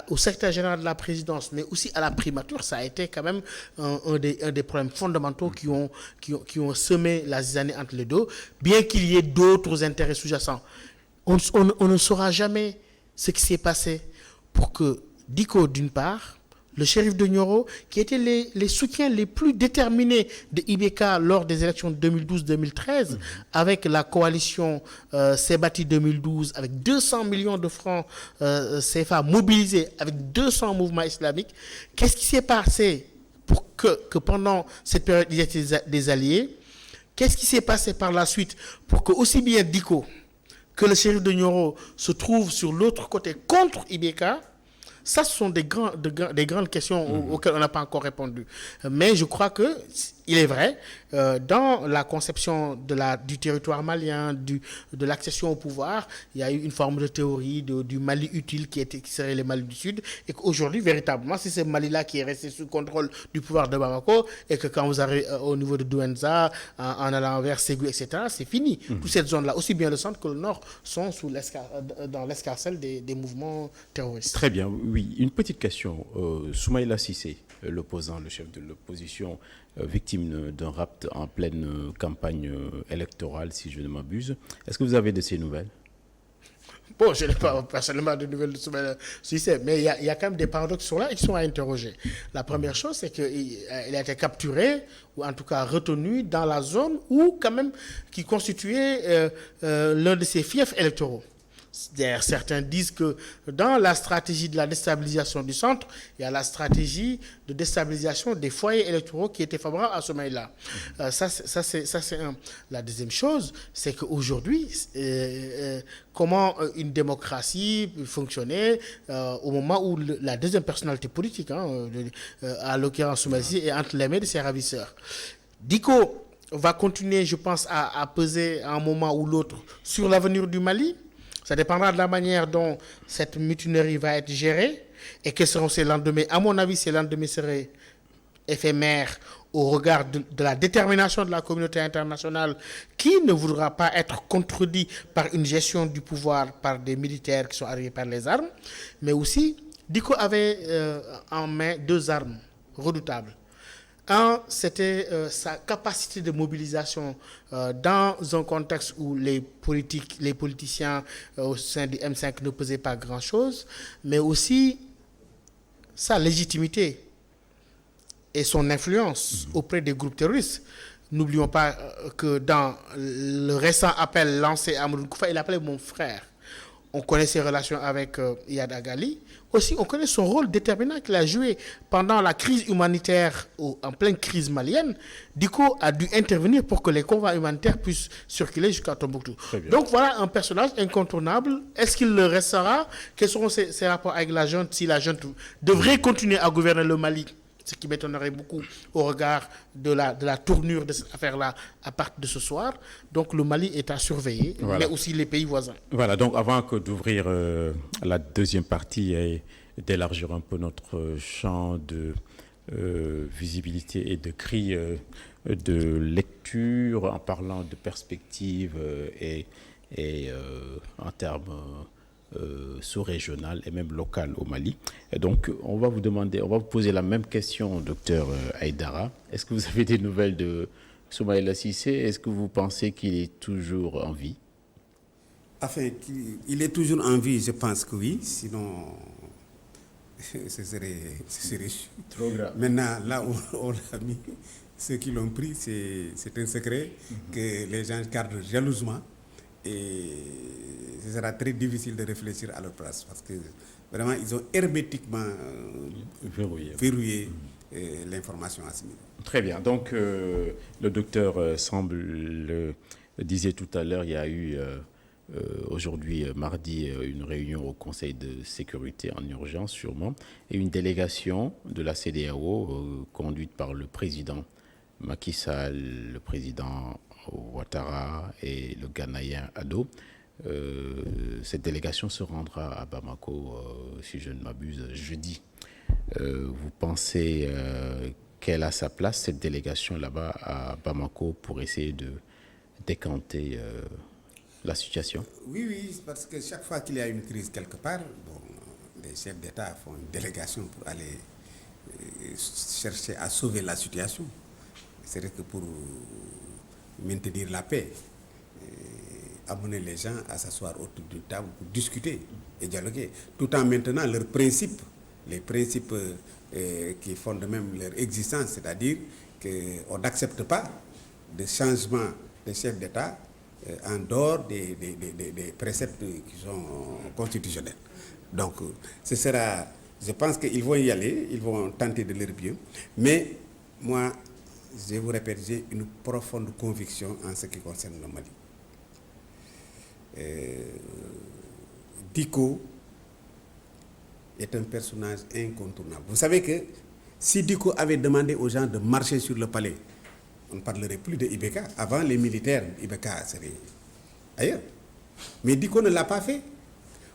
au secrétaire général de la présidence, mais aussi à la primature, ça a été quand même un des problèmes fondamentaux qui ont semé la zizanie entre les deux, bien qu'il y ait d'autres intérêts sous-jacents. On ne saura jamais ce qui s'est passé pour que Diko, d'une part, le shérif de Nioro, qui étaient les soutiens les plus déterminés de IBK lors des élections de 2012-2013, avec la coalition Sebati 2012, avec 200 millions de francs CFA mobilisés, avec 200 mouvements islamiques. Qu'est-ce qui s'est passé pour que pendant cette période, ils étaient des alliés? Qu'est-ce qui s'est passé par la suite pour que aussi bien Diko que le shérif de Nioro se trouve sur l'autre côté contre IBK? Ça, ce sont des grandes questions auxquelles on n'a pas encore répondu. Mais je crois que il est vrai, dans la conception du territoire malien, de l'accession au pouvoir, il y a eu une forme de théorie du Mali utile qui serait le Mali du Sud, et qu'aujourd'hui, véritablement, c'est ce Mali-là qui est resté sous contrôle du pouvoir de Bamako, et que quand vous arrivez au niveau de Douenza, en allant vers Ségou, etc., c'est fini. Toute cette zone-là, aussi bien le centre que le nord, sont dans l'escarcelle des mouvements terroristes. Très bien, oui. Une petite question. Soumaïla Cissé, l'opposant, le chef de l'opposition, victime d'un rapt en pleine campagne électorale, si je ne m'abuse. Est-ce que vous avez de ces nouvelles? Bon, je n'ai pas personnellement de nouvelles de Soumaïla Cissé, mais il y a quand même des paradoxes qui sont là et qui sont à interroger. La première chose, c'est qu'il a été capturé, ou en tout cas retenu, dans la zone qui constituait l'un de ses fiefs électoraux. Certains disent que dans la stratégie de la déstabilisation du centre, il y a la stratégie de déstabilisation des foyers électoraux qui étaient favorables à Soumaïla. Ça, c'est un. La deuxième chose, c'est qu'aujourd'hui, comment une démocratie fonctionnait au moment où la deuxième personnalité politique, à l'occurrence Soumaïla, est entre les mains de ses ravisseurs. Diko va continuer, je pense, à peser à un moment ou l'autre sur l'avenir du Mali. Ça dépendra de la manière dont cette mutinerie va être gérée et quels seront ses lendemains. À mon avis, ces lendemains seraient éphémères au regard de la détermination de la communauté internationale qui ne voudra pas être contredit par une gestion du pouvoir par des militaires qui sont arrivés par les armes. Mais aussi, Diko avait en main deux armes redoutables. Un, c'était sa capacité de mobilisation dans un contexte où les politiciens au sein du M5 ne pesaient pas grand-chose, mais aussi sa légitimité et son influence auprès des groupes terroristes. N'oublions pas que dans le récent appel lancé à Amadou Koufa, il appelait mon frère. On connaît ses relations avec Iyad Agali. Aussi, on connaît son rôle déterminant qu'il a joué pendant la crise humanitaire, en pleine crise malienne. Diko a dû intervenir pour que les convois humanitaires puissent circuler jusqu'à Tombouctou. Donc voilà un personnage incontournable. Est-ce qu'il le restera? Quels seront ses rapports avec la junte, si la junte devrait continuer à gouverner le Mali? Ce qui m'étonnerait beaucoup au regard de la tournure de cette affaire-là à partir de ce soir. Donc le Mali est à surveiller, mais aussi les pays voisins. Voilà, donc avant d'ouvrir la deuxième partie et d'élargir un peu notre champ de visibilité et de cris de lecture en parlant de perspectives et en termes sous-régional et même local au Mali. Et donc, on va vous poser la même question, docteur Aïdara. Est-ce que vous avez des nouvelles de Soumaïla Cissé? Est-ce que vous pensez qu'il est toujours en vie? Enfin, il est toujours en vie, je pense que oui. Sinon, ce serait trop grave. Maintenant, là où on l'a mis, ceux qui l'ont pris, c'est un secret que les gens gardent jalousement. Et ce sera très difficile de réfléchir à leur place parce que vraiment ils ont hermétiquement verrouillé l'information à ce niveau. Très bien. Donc le docteur semble le disait tout à l'heure, il y a eu aujourd'hui mardi une réunion au Conseil de sécurité en urgence sûrement et une délégation de la CEDEAO conduite par le président Macky Sall, le président Ouattara et le Ghanéen Addo cette délégation se rendra à Bamako, si je ne m'abuse, jeudi. Vous pensez qu'elle a sa place, cette délégation là-bas à Bamako, pour essayer de décanter la situation? Oui, parce que chaque fois qu'il y a une crise quelque part, bon, les chefs d'État font une délégation pour aller chercher à sauver la situation. C'est vrai que pour maintenir la paix, amener les gens à s'asseoir autour d'une table pour discuter et dialoguer, tout en maintenant leurs principes, les principes qui fondent même leur existence, c'est-à-dire qu'on n'accepte pas de changement des chefs d'État en dehors des préceptes qui sont constitutionnels. Donc, ce sera, je pense qu'ils vont y aller, ils vont tenter de leur bien, mais moi, je vous répète, j'ai une profonde conviction en ce qui concerne le Mali. Dicko est un personnage incontournable. Vous savez que si Dicko avait demandé aux gens de marcher sur le palais, on ne parlerait plus de Ibeka. Avant, les militaires, Ibeka serait ailleurs. Mais Dicko ne l'a pas fait.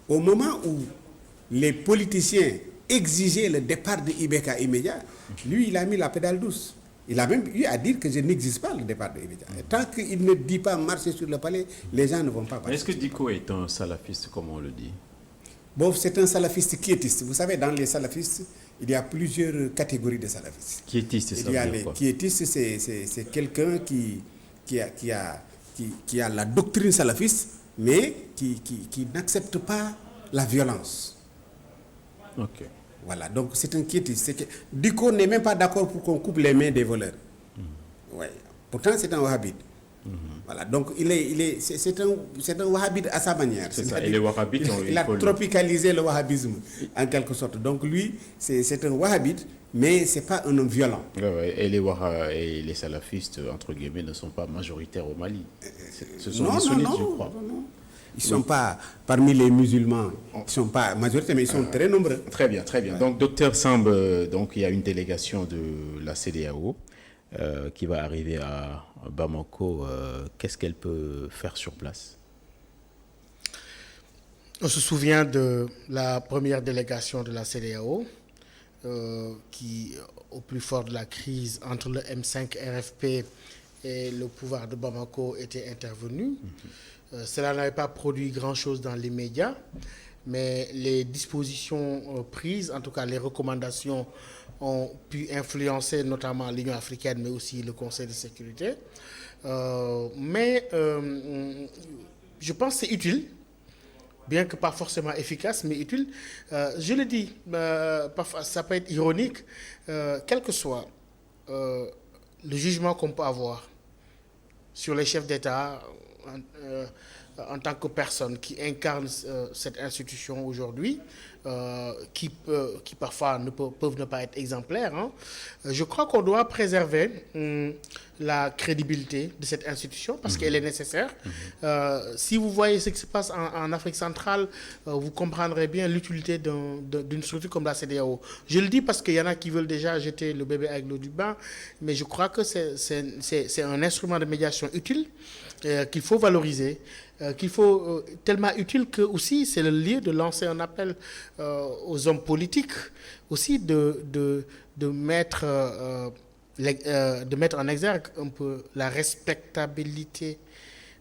Au moment où les politiciens exigeaient le départ de Ibeka immédiat, lui, il a mis la pédale douce. Il a même eu à dire que je n'existe pas le départ de Ibeka. Tant qu'il ne dit pas marcher sur le palais, les gens ne vont pas partir. Est-ce que Dicko est un salafiste, comme on le dit? Bon, c'est un salafiste quiétiste. Vous savez, dans les salafistes, il y a plusieurs catégories de salafistes. Quiétiste, ça Il y a veut dire les quoi? quiétistes, c'est quelqu'un qui a la doctrine salafiste, mais qui n'accepte pas la violence. Ok. Voilà, donc c'est un quiétiste. Dicko n'est même pas d'accord pour qu'on coupe les mains des voleurs. Ouais. Pourtant, c'est un wahhabite. Voilà, donc c'est un wahhabite à sa manière. C'est ça, et les wahhabites, il a tropicalisé le wahhabisme, en quelque sorte. Donc lui, c'est un wahhabite, mais ce n'est pas un homme violent. Ouais, et les salafistes, entre guillemets, ne sont pas majoritaires au Mali. Ce sont des sunnites, je crois. Non. Ils ne sont pas, parmi les musulmans, ils ne sont pas majoritaires, mais ils sont très nombreux. Très bien. Ouais. Donc, docteur Samb, donc, il y a une délégation de la CEDEAO qui va arriver à Bamako. Qu'est-ce qu'elle peut faire sur place? On se souvient de la première délégation de la CEDEAO qui, au plus fort de la crise entre le M5 RFP et le pouvoir de Bamako, était intervenue. Cela n'avait pas produit grand-chose dans l'immédiat, mais les dispositions prises, en tout cas les recommandations, ont pu influencer notamment l'Union africaine, mais aussi le Conseil de sécurité. Mais je pense que c'est utile, bien que pas forcément efficace, mais utile. Je le dis, parfois ça peut être ironique, quel que soit le jugement qu'on peut avoir sur les chefs d'État, en tant que personne qui incarne cette institution aujourd'hui, qui parfois peuvent ne pas être exemplaires, hein. Je crois qu'on doit préserver la crédibilité de cette institution parce qu'elle est nécessaire. Si vous voyez ce qui se passe en Afrique centrale, vous comprendrez bien l'utilité d'une structure comme la CEDEAO. Je le dis parce qu'il y en a qui veulent déjà jeter le bébé avec l'eau du bain, mais je crois que c'est un instrument de médiation utile qu'il faut valoriser, tellement utile que aussi c'est le lieu de lancer un appel aux hommes politiques aussi de mettre en exergue un peu la respectabilité.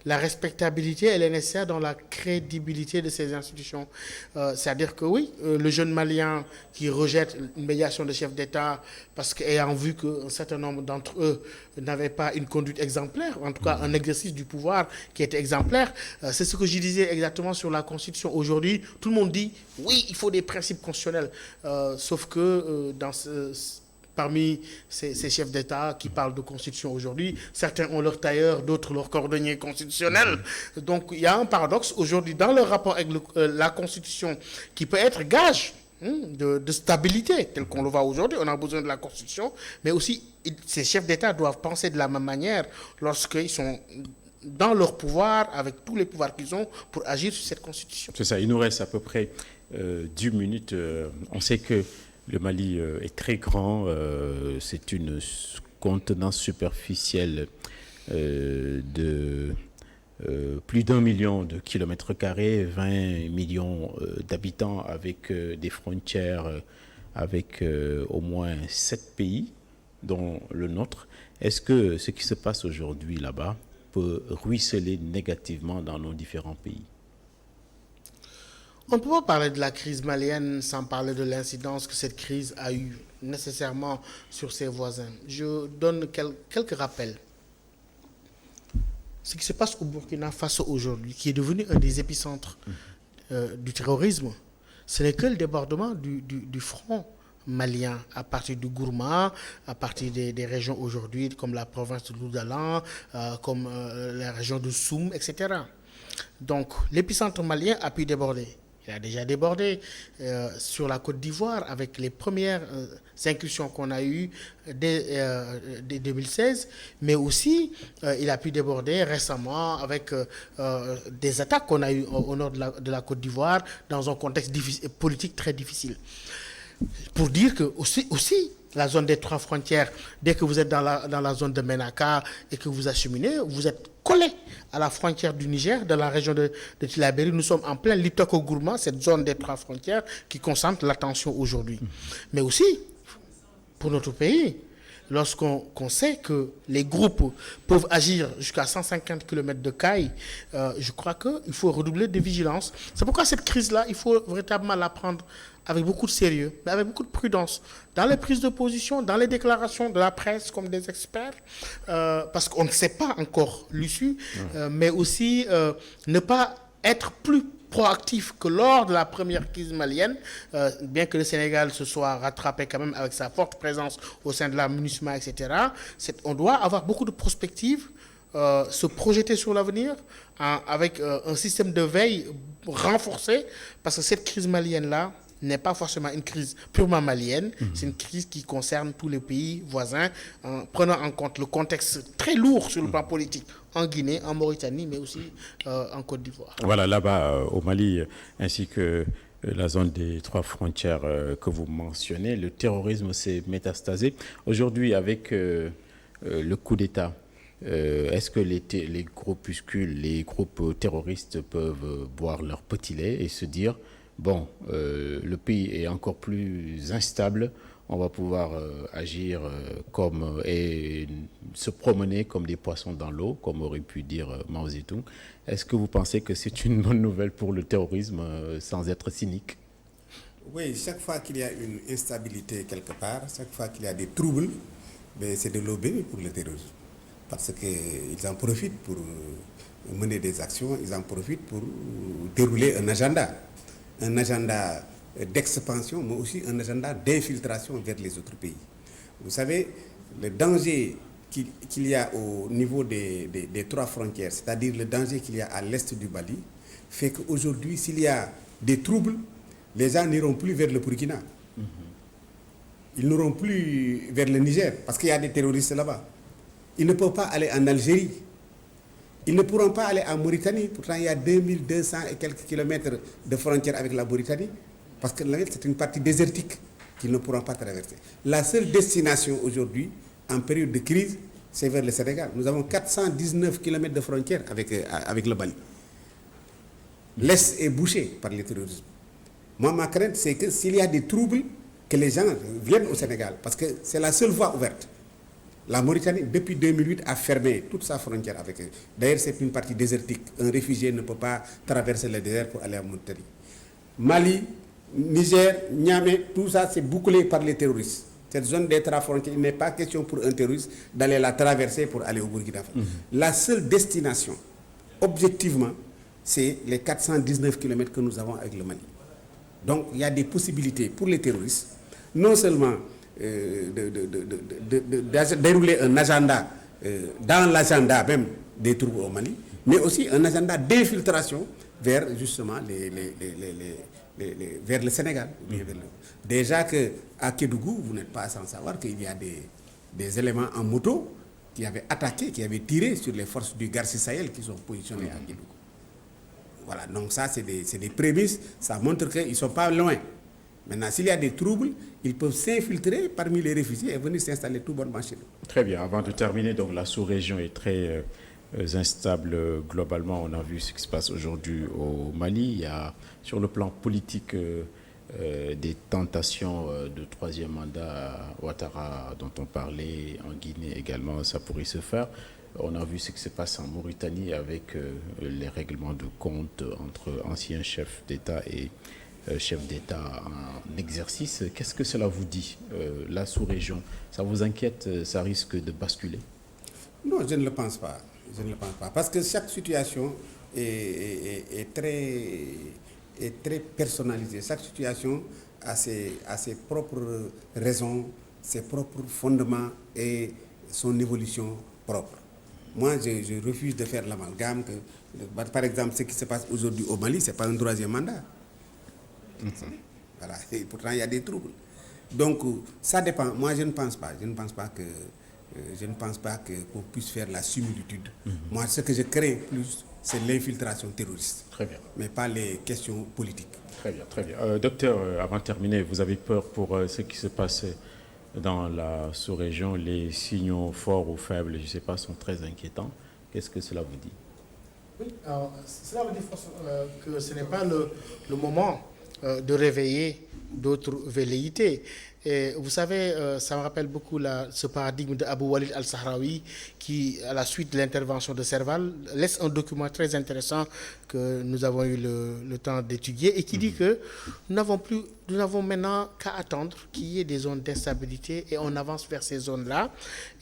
La respectabilité, elle est nécessaire dans la crédibilité de ces institutions. C'est-à-dire que oui, le jeune Malien qui rejette une médiation de chef d'État parce qu'ayant vu qu'un certain nombre d'entre eux n'avaient pas une conduite exemplaire, en tout cas un exercice du pouvoir qui était exemplaire, c'est ce que je disais exactement sur la Constitution. Aujourd'hui, tout le monde dit, oui, il faut des principes constitutionnels, sauf que parmi ces chefs d'État qui parlent de constitution aujourd'hui, certains ont leur tailleur, d'autres leur cordonnier constitutionnel. Donc il y a un paradoxe aujourd'hui dans le rapport avec la constitution qui peut être gage de stabilité, tel qu'on le voit aujourd'hui. On a besoin de la constitution, mais aussi ces chefs d'État doivent penser de la même manière lorsqu'ils sont dans leur pouvoir, avec tous les pouvoirs qu'ils ont pour agir sur cette constitution. C'est ça, il nous reste à peu près 10 minutes. On sait que le Mali est très grand, c'est une contenance superficielle de plus d'1 million de kilomètres carrés, 20 millions d'habitants avec des frontières avec au moins 7 pays, dont le nôtre. Est-ce que ce qui se passe aujourd'hui là-bas peut ruisseler négativement dans nos différents pays? On ne peut pas parler de la crise malienne sans parler de l'incidence que cette crise a eue nécessairement sur ses voisins. Je donne quelques rappels. Ce qui se passe au Burkina Faso aujourd'hui, qui est devenu un des épicentres du terrorisme, ce n'est que le débordement du front malien à partir du Gourma, à partir des régions aujourd'hui comme la province de Loudalan, comme la région de Soum, etc. Donc l'épicentre malien a pu déborder. Il a déjà débordé sur la Côte d'Ivoire avec les premières incursions qu'on a eues dès 2016, mais aussi il a pu déborder récemment avec des attaques qu'on a eues au nord de la Côte d'Ivoire dans un contexte politique très difficile. Pour dire que aussi la zone des 3 frontières, dès que vous êtes dans la zone de Menaka et que vous acheminez, vous êtes collé à la frontière du Niger, dans la région de Tillabéri. Nous sommes en plein Liptako-Gourma, cette zone des 3 frontières qui concentre l'attention aujourd'hui. Mais aussi, pour notre pays, lorsqu'on sait que les groupes peuvent agir jusqu'à 150 km de Caille, je crois qu'il faut redoubler de vigilance. C'est pourquoi cette crise-là, il faut véritablement la prendre avec beaucoup de sérieux, mais avec beaucoup de prudence, dans les prises de position, dans les déclarations de la presse comme des experts, parce qu'on ne sait pas encore l'issue, mais aussi ne pas être plus proactif que lors de la première crise malienne, bien que le Sénégal se soit rattrapé quand même avec sa forte présence au sein de la MINUSMA, etc. On doit avoir beaucoup de prospectives, se projeter sur l'avenir avec un système de veille renforcé, parce que cette crise malienne-là n'est pas forcément une crise purement malienne, c'est une crise qui concerne tous les pays voisins, en prenant en compte le contexte très lourd sur le plan politique en Guinée, en Mauritanie, mais aussi en Côte d'Ivoire. Voilà, là-bas au Mali, ainsi que la zone des 3 frontières que vous mentionnez, le terrorisme s'est métastasé. Aujourd'hui, avec le coup d'État, est-ce que les groupuscules, les groupes terroristes peuvent boire leur petit lait et se dire bon, le pays est encore plus instable, on va pouvoir agir et se promener comme des poissons dans l'eau, comme aurait pu dire Mao Zedong. Est-ce que vous pensez que c'est une bonne nouvelle pour le terrorisme, sans être cynique? Oui, chaque fois qu'il y a une instabilité quelque part, chaque fois qu'il y a des troubles, c'est de l'eau bénie pour le terrorisme. Parce qu'ils en profitent pour mener des actions, ils en profitent pour dérouler un agenda d'expansion, mais aussi un agenda d'infiltration vers les autres pays. Vous savez, le danger qu'il y a au niveau des 3 frontières, c'est-à-dire le danger qu'il y a à l'est du Mali, fait qu'aujourd'hui, s'il y a des troubles, les gens n'iront plus vers le Burkina. Ils n'iront plus vers le Niger, parce qu'il y a des terroristes là-bas. Ils ne peuvent pas aller en Algérie. Ils ne pourront pas aller en Mauritanie. Pourtant, il y a 2200 et quelques kilomètres de frontières avec la Mauritanie, parce que c'est une partie désertique qu'ils ne pourront pas traverser. La seule destination aujourd'hui, en période de crise, c'est vers le Sénégal. Nous avons 419 kilomètres de frontières avec le Mali. L'Est est bouché par le terrorisme. Moi, ma crainte, c'est que s'il y a des troubles, que les gens viennent au Sénégal, parce que c'est la seule voie ouverte. La Mauritanie, depuis 2008, a fermé toute sa frontière avec eux. D'ailleurs, c'est une partie désertique. Un réfugié ne peut pas traverser le désert pour aller en Mauritanie. Mali, Niger, Niamey, tout ça, c'est bouclé par les terroristes. Cette zone des 3 frontières, il n'est pas question pour un terroriste d'aller la traverser pour aller au Burkina Faso. La seule destination, objectivement, c'est les 419 km que nous avons avec le Mali. Donc, il y a des possibilités pour les terroristes, non seulement de dérouler un agenda dans l'agenda même des troupes au Mali, mais aussi un agenda d'infiltration vers justement vers le Sénégal. Déjà qu'à Kédougou, vous n'êtes pas sans savoir qu'il y a des éléments en moto qui avaient attaqué, qui avaient tiré sur les forces du Garci Sahel qui sont positionnées à Kédougou. Voilà, donc ça c'est des prémices, ça montre qu'ils ne sont pas loin. Maintenant, s'il y a des troubles, ils peuvent s'infiltrer parmi les réfugiés et venir s'installer tout bonnement chez nous. Très bien. Avant de terminer, donc la sous-région est très instable globalement. On a vu ce qui se passe aujourd'hui au Mali. Il y a sur le plan politique des tentations de troisième mandat à Ouattara dont on parlait, en Guinée également, ça pourrait se faire. On a vu ce qui se passe en Mauritanie avec les règlements de compte entre anciens chefs d'État et chefs d'État en exercice. Qu'est-ce que cela vous dit, la sous-région? Ça vous inquiète? Ça risque de basculer? Non, je ne le pense pas. Je ne le pense pas. Parce que chaque situation est très personnalisée. Chaque situation a ses propres raisons, ses propres fondements et son évolution propre. Moi, je refuse de faire l'amalgame que, par exemple, ce qui se passe aujourd'hui au Mali, ce n'est pas un troisième mandat. Voilà. Et pourtant, il y a des troubles. Donc, ça dépend. Moi, je ne pense pas. Je ne pense pas qu'on puisse faire la similitude. Moi, ce que je crains plus, c'est l'infiltration terroriste. Très bien. Mais pas les questions politiques. Très bien, très bien. Docteur, avant de terminer, vous avez peur pour ce qui se passe dans la sous-région? Les signaux forts ou faibles, je ne sais pas, sont très inquiétants. Qu'est-ce que cela vous dit? Oui, alors, cela veut dire que ce n'est pas le moment de réveiller d'autres velléités. Et vous savez, ça me rappelle beaucoup ce paradigme d'Abou Walid al-Sahraoui qui, à la suite de l'intervention de Serval, laisse un document très intéressant que nous avons eu le temps d'étudier et qui dit que nous n'avons maintenant qu'à attendre qu'il y ait des zones d'instabilité et on avance vers ces zones-là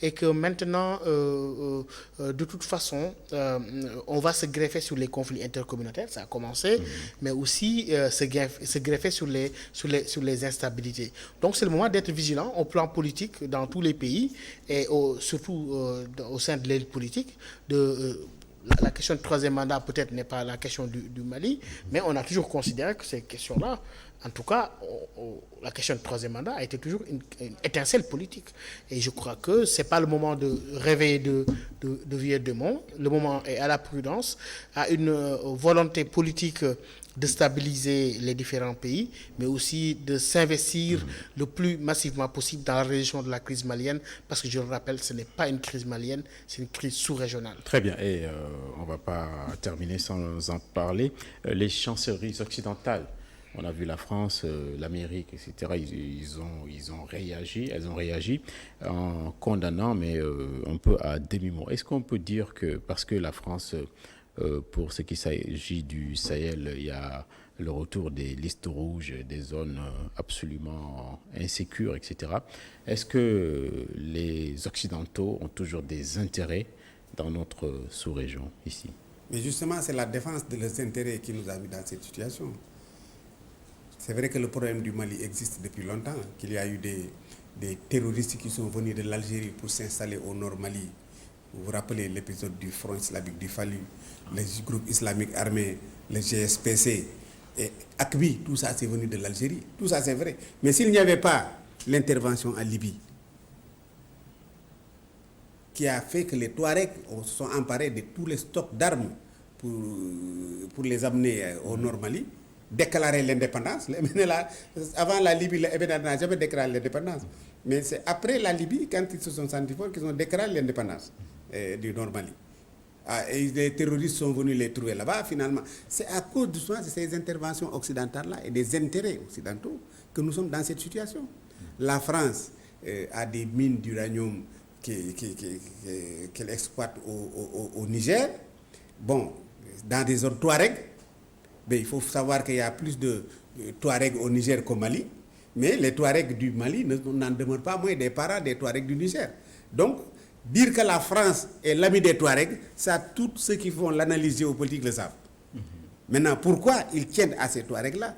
et que maintenant, de toute façon, on va se greffer sur les conflits intercommunautaires, ça a commencé, mais aussi se greffer sur les instabilités. Donc c'est le moment d'être vigilant au plan politique dans tous les pays et surtout au sein de l'élite politique. La question du troisième mandat peut-être n'est pas la question du Mali, mais on a toujours considéré que ces questions-là, en tout cas, la question du troisième mandat a été toujours une étincelle politique. Et je crois que ce n'est pas le moment de réveiller de vieux démons. Le moment est à la prudence, à une volonté politique de stabiliser les différents pays, mais aussi de s'investir le plus massivement possible dans la résolution de la crise malienne, parce que je le rappelle, ce n'est pas une crise malienne, c'est une crise sous-régionale. Très bien, et on ne va pas terminer sans en parler. Les chancelleries occidentales, on a vu la France, l'Amérique, etc., elles ont réagi en condamnant, mais un peu à demi-mot. Est-ce qu'on peut dire que, parce que la France... pour ce qui s'agit du Sahel, il y a le retour des listes rouges, des zones absolument insécures, etc. Est-ce que les Occidentaux ont toujours des intérêts dans notre sous-région ici? Mais justement, c'est la défense de leurs intérêts qui nous a mis dans cette situation. C'est vrai que le problème du Mali existe depuis longtemps, qu'il y a eu des terroristes qui sont venus de l'Algérie pour s'installer au nord Mali. Vous vous rappelez l'épisode du Front islamique du Falu, les groupes islamiques armés, le GSPC, et AQMI, tout ça c'est venu de l'Algérie. Tout ça c'est vrai. Mais s'il n'y avait pas l'intervention en Libye, qui a fait que les Touaregs se sont emparés de tous les stocks d'armes pour les amener au nord Mali, déclarer l'indépendance. Avant la Libye, le MNLA n'a jamais déclaré l'indépendance. Mais c'est après la Libye, quand ils se sont sentis forts, qu'ils ont déclaré l'indépendance du nord Mali. Et les terroristes sont venus les trouver là-bas, finalement. C'est à cause de ces interventions occidentales-là et des intérêts occidentaux que nous sommes dans cette situation. La France a des mines d'uranium qu'elle exploite au Niger. Bon, dans des zones Touareg, mais il faut savoir qu'il y a plus de Touareg au Niger qu'au Mali. Mais les Touaregs du Mali n'en demeurent pas moins des parents des Touaregs du Niger. Donc, dire que la France est l'ami des Touaregs, ça, tous ceux qui font l'analyse géopolitique le savent. Maintenant, pourquoi ils tiennent à ces Touaregs-là?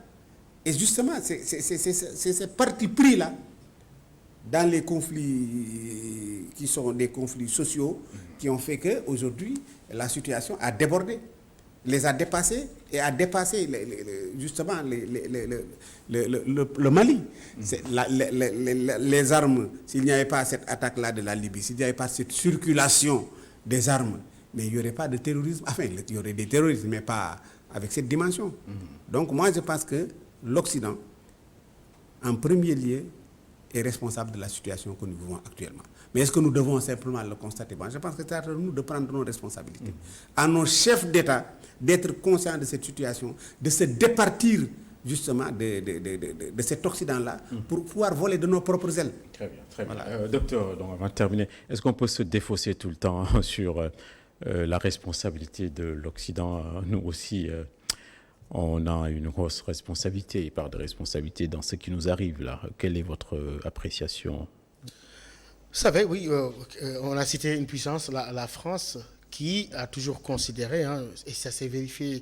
Et justement, c'est ces partis pris-là, dans les conflits qui sont des conflits sociaux, qui ont fait qu'aujourd'hui, la situation a débordé, les a dépassés et a dépassé justement le Mali. Les armes, s'il n'y avait pas cette attaque-là de la Libye, s'il n'y avait pas cette circulation des armes, mais il n'y aurait pas de terrorisme. Enfin, il y aurait des terroristes, mais pas avec cette dimension. Donc moi, je pense que l'Occident, en premier lieu, est responsable de la situation que nous vivons actuellement. Mais est-ce que nous devons simplement le constater? Je pense que c'est à nous de prendre nos responsabilités. À nos chefs d'État d'être conscients de cette situation, de se départir justement de cet Occident-là pour pouvoir voler de nos propres ailes. Très bien, très bien. Docteur, donc avant de terminer, est-ce qu'on peut se défausser tout le temps sur la responsabilité de l'Occident? Nous aussi, on a une grosse responsabilité, part de responsabilité dans ce qui nous arrive là. Quelle est votre appréciation? Vous savez, oui, on a cité une puissance, la France, qui a toujours considéré, et ça s'est vérifié,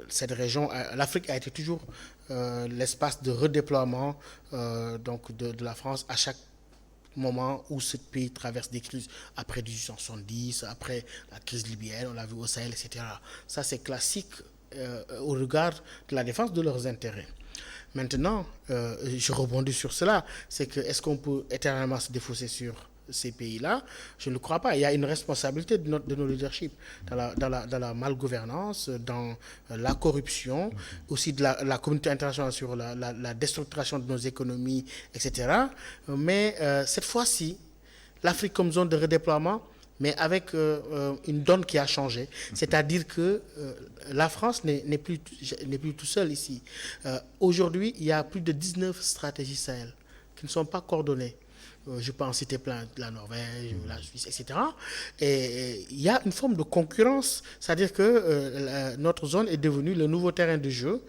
cette région, l'Afrique a été toujours l'espace de redéploiement donc de la France à chaque moment où ce pays traverse des crises, après 1870, après la crise libyenne, on l'a vu au Sahel, etc. Ça, c'est classique au regard de la défense de leurs intérêts. Maintenant, je rebondis sur cela, c'est que est-ce qu'on peut éternellement se défausser sur ces pays-là? Je ne le crois pas. Il y a une responsabilité de nos leaderships dans la malgouvernance, dans la corruption, aussi de la communauté internationale sur la déstructuration de nos économies, etc. Mais cette fois-ci, l'Afrique comme zone de redéploiement, mais avec une donne qui a changé. C'est-à-dire que la France n'est plus tout seul ici. Aujourd'hui, il y a plus de 19 stratégies Sahel qui ne sont pas coordonnées. Je peux en citer plein, la Norvège, la Suisse, etc. Et il y a une forme de concurrence, c'est-à-dire que notre zone est devenue le nouveau terrain de jeu,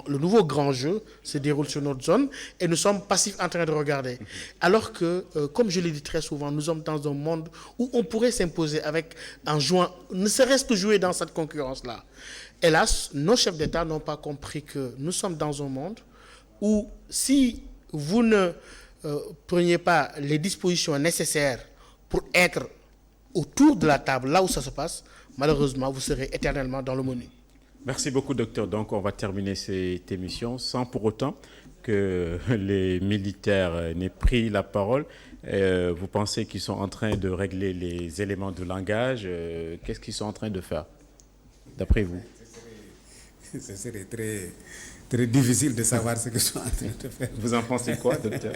le nouveau grand jeu se déroule sur notre zone et nous sommes passifs en train de regarder. Alors que, comme je l'ai dit très souvent, nous sommes dans un monde où on pourrait s'imposer en jouant, ne serait-ce que jouer dans cette concurrence-là. Hélas, nos chefs d'État n'ont pas compris que nous sommes dans un monde où si vous ne preniez pas les dispositions nécessaires pour être autour de la table, là où ça se passe, malheureusement, vous serez éternellement dans le menu. Merci beaucoup, docteur. Donc, on va terminer cette émission sans pour autant que les militaires n'aient pris la parole. Vous pensez qu'ils sont en train de régler les éléments de langage? Qu'est-ce qu'ils sont en train de faire, d'après vous? Ce serait très, très difficile de savoir ce qu'ils sont en train de faire. Vous en pensez quoi, docteur?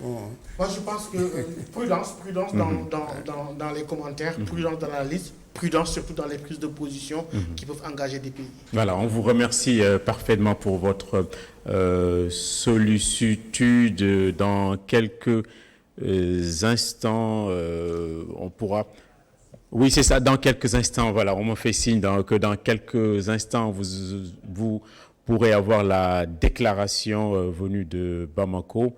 Moi, je pense que prudence dans les commentaires, prudence dans la liste, prudence surtout dans les prises de position qui peuvent engager des pays. Voilà, on vous remercie parfaitement pour votre sollicitude. Dans quelques instants, on pourra... Oui, c'est ça, dans quelques instants, voilà, on me fait signe que dans quelques instants, vous pourrez avoir la déclaration venue de Bamako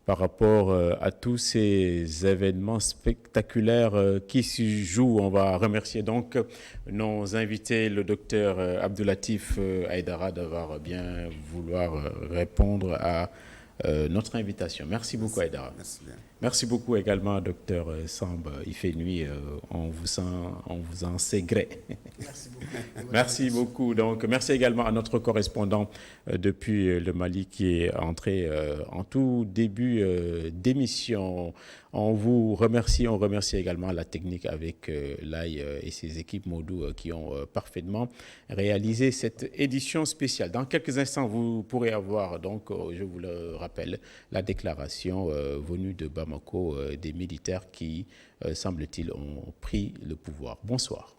par rapport à tous ces événements spectaculaires qui se jouent. On va remercier donc nos invités, le docteur Abdoulatif Aïdara, d'avoir bien vouloir répondre à notre invitation. Merci beaucoup, Aïdara. Merci bien. Merci beaucoup également, docteur Samb. Il fait nuit, on vous en sait gré. Merci beaucoup. Merci beaucoup. Donc, merci également à notre correspondant depuis le Mali qui est entré en tout début d'émission. On vous remercie. On remercie également la technique avec l'AI et ses équipes Modou qui ont parfaitement réalisé cette édition spéciale. Dans quelques instants, vous pourrez avoir, donc, je vous le rappelle, la déclaration venue de Bamako des militaires qui, semble-t-il, ont pris le pouvoir. Bonsoir.